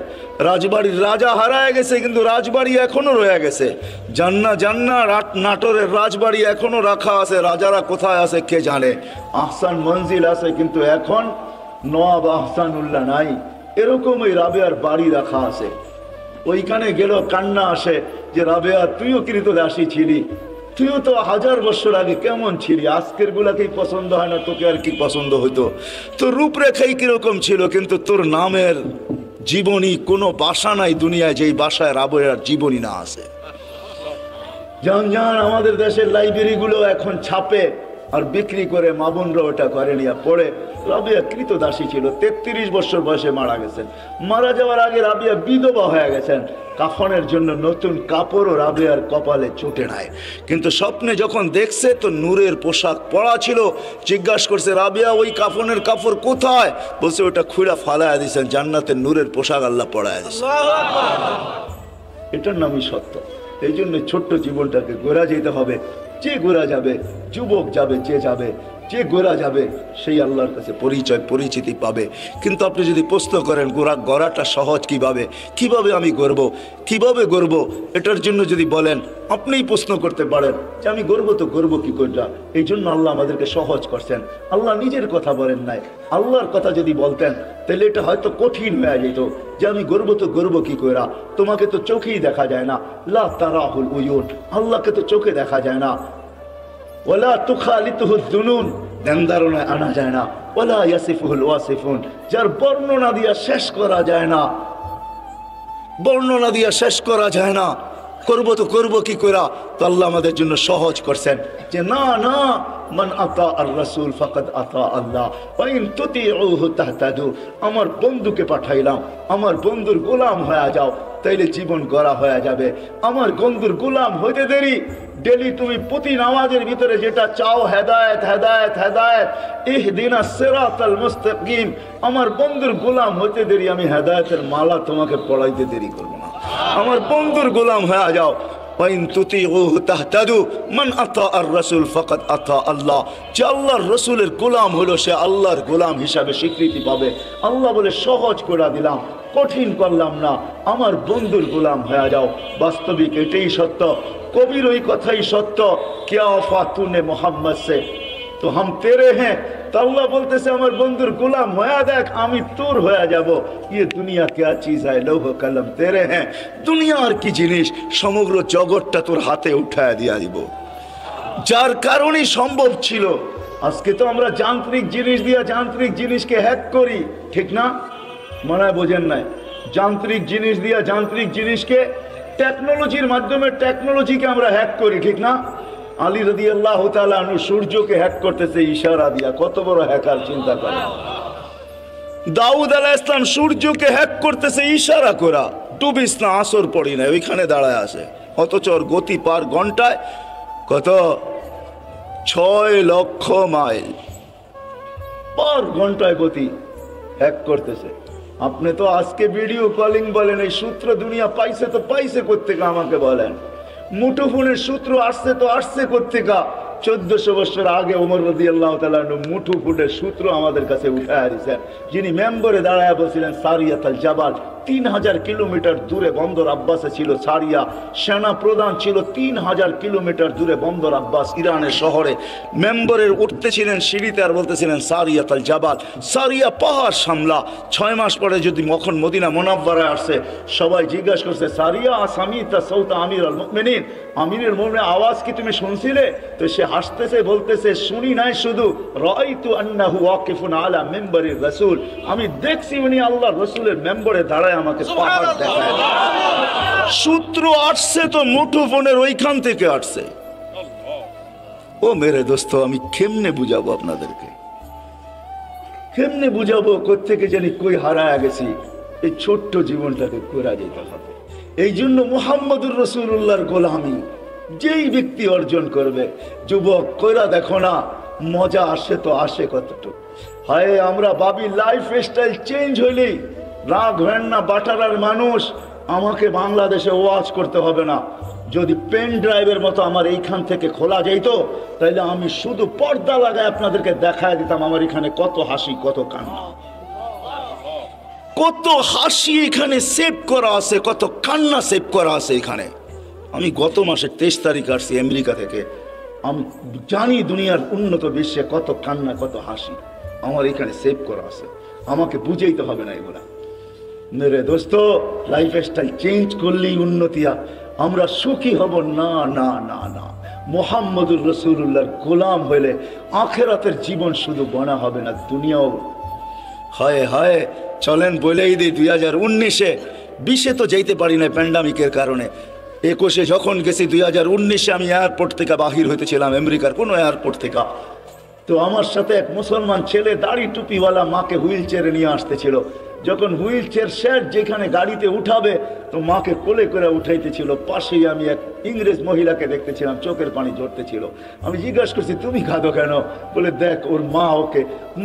রাজবাড়ির রাজা হারায় গেছে, কিন্তু রাজবাড়ি এখনো রয়ে গেছে। জান্না নাটোরের রাজবাড়ি এখনো রাখা আছে, রাজারা কোথায় আছে কে জানে। আহসান মঞ্জিল আছে, কিন্তু এখন নওয়াব আহসানুল্লাহ নাই। এরকম ওই রাবেয়ার বাড়ি রাখা আছে। ওইখানে গেল কান্না আসে যে রাবেয়া তুইও কৃতদাসী ছিলি, তুইও তো 1000 বছর আগে কেমন ছিলি, আজকের গুলাকেই পছন্দ হয় না, তোকে আর কি পছন্দ হইতো? তোর রূপরেখাই কিরকম ছিল, কিন্তু তোর নামের জীবনী কোনো বাসা নাই দুনিয়ায় যেই বাসায় রাবেয়ার জীবনী না আছে। জান আমাদের দেশের লাইব্রেরি গুলো এখন ছাপে আর বিক্রি করে, মা বোনরা ওটা করে নিয়ে পড়ে। রাবেয়া কৃতদাসী ছিল, 33 বছর বয়সে মারা গেছেন। মারা যাওয়ার আগে রাবেয়া বিধবা হয়ে গেছেন। কাফনের জন্য নতুন কাপড়ও রাবেয়ার কপালে চুটে নাই, কিন্তু স্বপ্নে যখন দেখছে তো নূরের পোশাক পরা ছিল। জিজ্ঞাসা করছে, রাবেয়া ওই কাফনের কাপড় কোথায়? বলছে ওটা খুঁড়া ফালায় দিয়েছেন, জান্নাতের নূরের পোশাক আল্লাহ পরায় দিয়েছে। এটার নামই সত্য। এই জন্য ছোট্ট জীবনটাকে গোড়া যেতে হবে। যে গোড়া যাবে, যুবক যাবে, যে গোড়া যাবে সেই আল্লাহর কাছে পরিচিতি পাবে। কিন্তু আপনি যদি প্রশ্ন করেন গড়াটা সহজ কিভাবে আমি গড়ব, এটার জন্য যদি বলেন, আপনিই প্রশ্ন করতে পারেন যে আমি গড়ব কি করে। এই জন্য আল্লাহ আমাদেরকে সহজ করছেন। আল্লাহ নিজের কথা বলেন নাই, আল্লাহর কথা যদি বলতেন তাহলে এটা হয়তো কঠিন হয়ে যেত যে আমি গড়ব কি করে। তোমাকে তো চোখেই দেখা যায় না, লা তারাহুল উয়ুন, আল্লাহকে তো চোখে দেখা যায় না। ওয়ালা তুখালিতুহু যুনুন, ধ্যান ধারণায় আনা যায় না। ওয়ালা ইয়াসিফুহুল ওয়াসিফুন, যার বর্ণনা দিয়া শেষ করা যায় না, করব কি করা। তো আল্লাহ আমাদের জন্য সহজ করছেন যে না, মান আতা আর রাসূল ফাকাদ আতা আল্লাহ ওয়া ইন তুতিউহু তাহতাদু। আমার বন্ধুকে পাঠাইলাম, আমার বন্ধুর গোলাম হয়ে যাও, তাইলে জীবন গড়া হয়ে যাবে। আমার বন্ধুর গোলাম হইতে দেরি। ডেলি তুমি প্রতি নামাজের ভিতরে যেটা চাও, হেদায়েত হেদায়েত হেদায়েত, ইহদিনাস সিরাতাল মুস্তাকিম। আমার বন্ধুর গোলাম হইতে দেরি, আমি হেদায়েতের মালা তোমাকে পড়াইতে দেরি করব না। আমার বন্ধুর গোলাম হয়ে যাও। ওয়াইন তুতিউহু তাহতাদু, মান আতা আর রাসূল ফাকাদ আতা আল্লাহ। যে আল্লাহর রাসূলের গোলাম হলো সে আল্লাহর গোলাম হিসাবে স্বীকৃতি পাবে। আল্লাহ বলে সহজ করে দিলাম, কঠিন করলাম না, আমার বন্ধুর গোলাম হয়ে যাও। বাস্তবিক এটাই সত্য, কবির ওই কথাই সত্য, क्या वफा तूने मोहम्मद से तो हम तेरे हैं। तो अल्लाह बोलते আমার বন্ধুর গোলাম হয়ে দেখ, আমি তোর হয়ে যাব। ये दुनिया क्या चीज है, लौह कलम तेरे हैं। দুনিয়া আর কি জিনিস, সমগ্র জগৎটা তোর হাতে উঠায় দিয়া দিব। যার কারণেই সম্ভব ছিল। আজকে তো আমরা যান্ত্রিক জিনিস দিয়া যান্ত্রিক জিনিসকে হ্যাক করি, ঠিক না? মনে হয় বোঝেন নাই। যান্ত্রিক জিনিস দিয়া যান্ত্রিক জিনিসকে, টেকনোলজির মাধ্যমে টেকনোলজিকে আমরা হ্যাক করি, ঠিক না? আলী রাদিয়াল্লাহু তাআলা আনহু সূর্যকে হ্যাক করতেছে ইশারা দিয়া। কত বড় হ্যাকার, চিন্তা করে। দাউদ আলাইহিস সালাম সূর্যকে হ্যাক করতেছে ইশারা করা। ডুবিস না, আসর পড়ি না, ওইখানে দাঁড়ায় আছে। অথচ ওর গতি পার ঘন্টায় কত? 6 লক্ষ মাইল পার ঘন্টায় গতি। হ্যাক করতেছে। আপনি তো আজকে ভিডিও কলিং বলেন, এই সূত্র দুনিয়া পাইছে তো পাইছে কোত্থেকে আমাকে বলেন। মুঠোফোনের সূত্র আসছে তো আসছে কোত্থেকা? 1400 বছর আগে ওমর রাদিয়াল্লাহু তাআলা মুঠোফোনের সূত্র আমাদের কাছে উঠায় দিয়েছেন, যিনি মেম্বরে দাঁড়ায় বলছিলেন সারিয়াতুল জাবাল। 3000 কিলোমিটার দূরে বন্দর আব্বাসে ছিল সারিয়া, সেনা প্রধান ছিল 3000 কিলোমিটার দূরে বন্দর আব্বাস ইরানের শহরে। মেম্বরের উঠতেছিলেন সিঁড়িতে আর বলতেছিলেন সারিয়াতুল জাবাল, সারিয়া পাহাড় সামলা। 6 মাস পরে যদি মখন মদিনা মুনাওয়ারায় আসছে, সবাই জিজ্ঞাসা করছে সারিয়া আসামিতা সৌতা আমিরুল মুমিনিন, আমিরুল মুমিনের আওয়াজ কি তুমি শুনছিলে? তো সে হাসতেছে বলতেছে শুনি নাই, শুধু রাআইতু আন্নাহু ওয়াকিফুন আলা মিম্বারির রাসূল, আমি দেখছি উনি আল্লাহর রাসূলের মেম্বরে দাঁড়ায় আমাকে পাহাড় দেখায়। সূত্র আসছে তো মুঠোফোনের ওইখান থেকে আসছে। ও মেরে দোস্ত, আমি কেমনে বুঝাবো আপনাদেরকে, কেমনে বুঝাবো? কোত্থেকে জানি কই হারায় গেছি। এই ছোট্ট জীবনটাকে করা যেতে হবে। এই জন্য মুহাম্মদুর রাসূলুল্লাহর গোলামি যেই ব্যক্তি অর্জন করবে, যুবক কইরা দেখো না, মজা আসে তো আসে কতটুকু। হায় আমরা ভাবি লাইফ স্টাইল চেঞ্জ হইলেই রাগ হয় না। বাটারার মানুষ, আমাকে বাংলাদেশে ওয়াজ করতে হবে না। যদি পেন ড্রাইভের মতো আমার এইখান থেকে খোলা যেত, তাহলে আমি শুধু পর্দা লাগায় আপনাদেরকে দেখায় দিতাম আমার এখানে কত হাসি, কত কান্না, কত হাসি এখানে সেভ করা আছে, কত কান্না সেভ করা আছে এখানে। আমি গত মাসের 23 তারিখ আসছি আমেরিকা থেকে। আমি জানি দুনিয়ার উন্নত বিশ্বে কত কান্না, কত হাসি আমার এখানে সেভ করা আছে। আমাকে বুঝাইতে হবে না এগুলা। মেরে দোস্ত, লাইফ স্টাইল চেঞ্জ করলেই উন্নতিয়া, আমরা সুখী হব না। না না না, মুহাম্মদুর রাসূলুল্লাহর গোলাম হইলে আখিরাতের জীবন শুধু বনা হবে না, দুনিয়াও। হায় হায়, চলেন বলেই দিই 2019-এ, 20-এ তো যেতে পারি না প্যান্ডামিকের কারণে। 21-এ যখন গেছি, 2019-এ আমি এয়ারপোর্ট থেকে বাহির হইতেছিলাম, আমেরিকার কোনো এয়ারপোর্ট থেকে। তো আমার সাথে এক মুসলমান ছেলে দাড়ি টুপিওয়ালা মাকে হুইল চেয়ারে নিয়ে আসতেছিল। যখন হুইল চেয়ার শেড যেখানে গাড়িতে উঠাবে, তো মাকে কোলে করে উঠাইতেছিল। পাশেই আমি এক ইংরেজ মহিলাকে দেখতেছিলাম, চোখের পানি ঝরতেছিল। আমি জিজ্ঞাসা করছি তুমি কাঁদো কেন? বলে দেখ ওর মা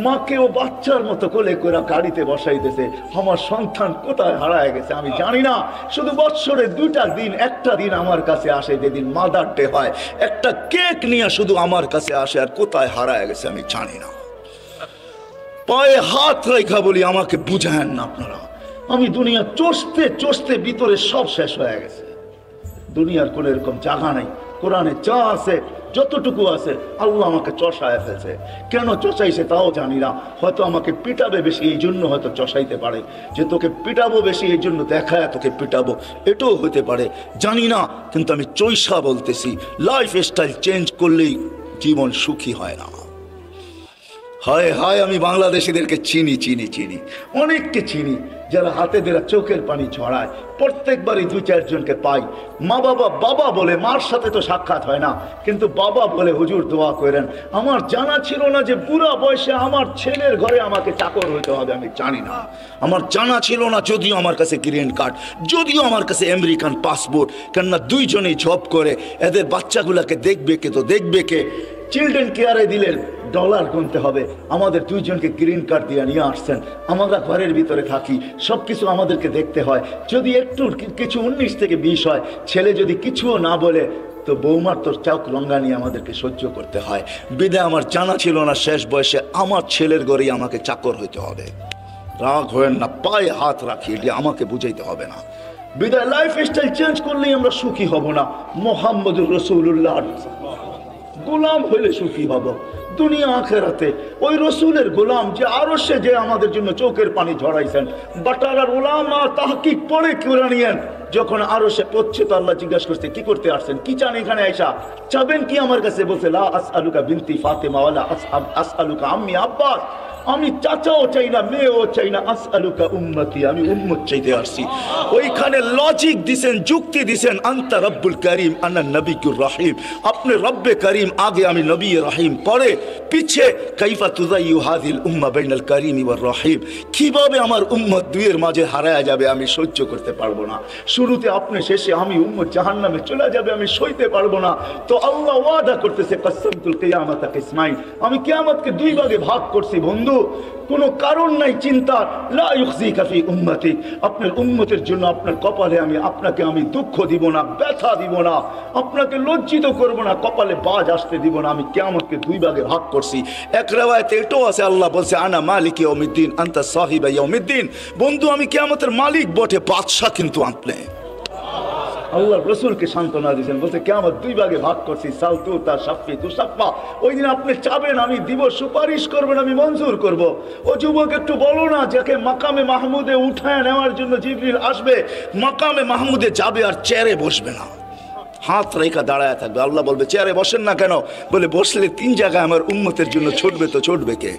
মাকে ও বাচ্চার মতো কোলে করে গাড়িতে বসাইতেছে। আমার সন্তান কোথায় হারায় গেছে আমি জানি না। শুধু বৎসরে 2টা দিন, একটা দিন আমার কাছে আসে যেদিন মাদার ডে হয়, একটা কেক নিয়ে শুধু আমার কাছে আসে, আর কোথায় হারায় গেছে আমি জানি না। পায়ে হাত রেখা বলি আমাকে বুঝায়েন না আপনারা। আমি দুনিয়া চষতে চষতে ভিতরে সব শেষ হয়ে গেছে। দুনিয়ার কোনো এরকম জায়গা নাই। কোরআনে যা আছে, যতটুকু আছে, আল্লাহ আমাকে চষায় ফেলছে। কেন চষাইছে তাও জানি না। হয়তো আমাকে পিটাবে বেশি, এই জন্য হয়তো চষাইতে পারে। যে তোকে পিটাবো বেশি, এই জন্য দেখায় তোকে পিটাবো, এটাও হতে পারে, জানি না। কিন্তু আমি চৈষা বলতেছি, লাইফ স্টাইল চেঞ্জ করলেই জীবন সুখী হয় না। হায় হায়, আমি বাংলাদেশিদেরকে চিনি চিনি চিনি, অনেককে চিনি যারা হাতে ধরে চোখের পানি ছড়ায়। প্রত্যেকবারই 2-4 জনকে পাই। মা বাবা বলে, মার সাথে তো সাক্ষাৎ হয় না, কিন্তু বাবা বলে হুজুর দোয়া করেন। আমার জানা ছিল না যে বুড়া বয়সে আমার ছেলের ঘরে আমাকে চাকর হইতে হবে, আমি জানি না। আমার জানা ছিল না, যদিও আমার কাছে গ্রিন কার্ড, যদিও আমার কাছে আমেরিকান পাসপোর্ট, কেননা 2 জনেই জব করে। এদের বাচ্চাগুলাকে দেখবে কে? তো দেখবে কে? চিলড্রেন কেয়ারে দিলেন, ডলার গুনতে হবে। আমাদের 2 জনকে গ্রিন কার্ড দিয়ে নিয়ে আসছেন। আমরা ঘরের ভিতরে থাকি, সব কিছু আমাদেরকে দেখতে হয়। যদি একটু কিছু 19 থেকে 20 হয়, ছেলে যদি কিছুও না বলে, তো বৌমার তোর চোখ রঙা নিয়ে আমাদেরকে সহ্য করতে হয়। বিদায় আমার জানা ছিল না শেষ বয়সে আমার ছেলের ঘরেই আমাকে চাকর হইতে হবে। রাগ হয়েন না, পায়ে হাত রাখি, এটি আমাকে বুঝাইতে হবে না। বিদায় লাইফ স্টাইল চেঞ্জ করলেই আমরা সুখী হব না। মুহাম্মদুর রাসূলুল্লাহ গোলাম হইলে সুখী হব দুনিয়া আখেরাতে। ওই রসুলের গোলাম যে আরশে যে আমাদের জন্য চোখের পানি ঝরাইছেন। বাটারার উলামা তাহকিক পড়ে কোরআনিয়ান যখন আরশে পড়ছে, তো আল্লাহ জিজ্ঞাসা করছে কি করতে আসছেন, কি চান এখানে আয়েশা, চাবেন কি আমার কাছে? বলছে লা আসআলুকা বিনতি ফাতেমা ওয়ালা আসআলুকা আম্মি আব্বাস, আমি চাচাও চাই না, মেয়েও চাই না, আসআলুকা উম্মতি, আমি উম্মত চাইতে আসছি। ওইখানে লজিক দিছেন, যুক্তি দিছেন, আনতা রব্বুল করিম আনা নবিয়ুর রহিম, আপনি রব্বে করিম, আগে আমি নবী রহিম, পরে পিছে কাইফা তুযাইয়ু হাযিল উম্মাহ বাইনাল করিম ওয়ার রহিম, কিভাবে আমার উম্মত দুইয়ের মাঝে হারায়া যাবে আমি সহ্য করতে পারবো না। শুরুতে আপনি, শেষে আমি, উম্মত জাহান্নামে চলে যাবে আমি সইতে পারবো না। তো আল্লাহ ওয়াদা করতেছে কাসসামতুল কিয়ামাতা কিসমাইন, আমি কিয়ামতকে 2 ভাগে ভাগ করছি বন্ধু। কোনো কারণ নাই চিন্তার। লা ইউখজিকা ফি উম্মতি, আপনার উম্মতের জন্য আপনার কপালে আপনাকে আমি দুঃখ দিব না, ব্যথা দিব না, আপনাকে লজ্জিত করব না, কপালে বাজ আসতে দিব না। আমি কিয়ামতকে দুই ভাগে ভাগ করছি। এক রিওয়ায়াতে এটাও আছে, আল্লাহ বলছে আনা মালিক ইয়াউমিদ্দিন আনতা সাহিবা ইয়াউমিদ্দিন। বন্ধু আমি কিয়ামতের মালিক বটে, বাদশা কিন্তু আপনি। আল্লাহ রসুলকে সান্ত্বনা দিয়েছেন, বলছে কিয়ামত দুই ভাগে ভাগ করছি, সালতু তা সাফি তু সাফা। ওই দিন আপনি চাবেন আমি দিব, সুপারিশ করবেন আমি মঞ্জুর করব। ও যুবক একটু বলো না, যাকে মাকামে মাহমুদে উঠায় নেওয়ার জন্য জিবরিল আসবে, মাকামে মাহমুদে যাবে আর চেয়ারে বসবে না, হাত রেখা দাঁড়ায় থাকবে। আল্লাহ বলবে চেয়ারে বসেন না কেন? বলে বসলে তিন জায়গায় আমার উম্মতের জন্য ছুটবে, তো ছুটবে কে?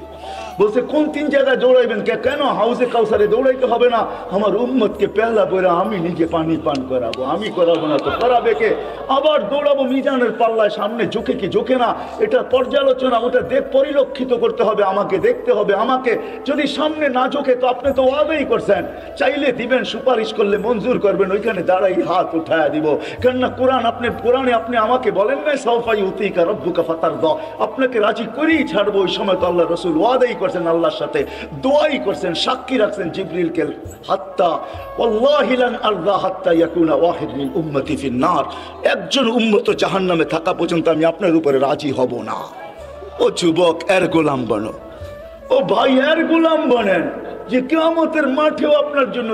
বলছে কোন তিন জায়গায় দৌড়াইবেন? কেন হাউজে কাউসারে দৌড়াইতে হবে না? আমার উম্মতকে পেলা বইরা আমি নিজে পানি পান করাবো, আমি করাবো না তো করাবে কে? আবার দৌড়াবো মিজানের পাল্লায়, সামনে ঝুঁকে কি ঝুঁকে না, এটা পর্যালোচনা, ওটা পরিলক্ষিত করতে হবে, আমাকে দেখতে হবে। আমাকে যদি সামনে না ঝুঁকে তো আপনি তো ওয়াদাই করছেন, চাইলে দিবেন, সুপারিশ করলে মঞ্জুর করবেন, ওইখানে দাঁড়াই হাত উঠায় দিব। কেননা কোরআনে আপনি আমাকে বলেন নাই সাউফা ইউতিকা রাব্বুকা ফাতারদা, আপনাকে রাজি করেই ছাড়বো। ওই সময় তো আল্লাহ রসুল ওয়াদাই করছেন, আল্লাহর সাথে দোয়াই করছেন, সাক্ষী রাখছেন জিবরিলকে, হাত্তা ওয়াল্লাহি লান আরদা হাত্তা ইয়াকুনা ওয়াহিদ মিন উম্মতি ফিন নার, একজন উম্মত জাহান্নামে থাকা পর্যন্ত আমি আপনার উপরে রাজি হব না। ও যুবক, এর গোলাম বনো, ও ভাই এর গোলাম বনেন, যে কিয়ামতের মাঠেও আপনার জন্য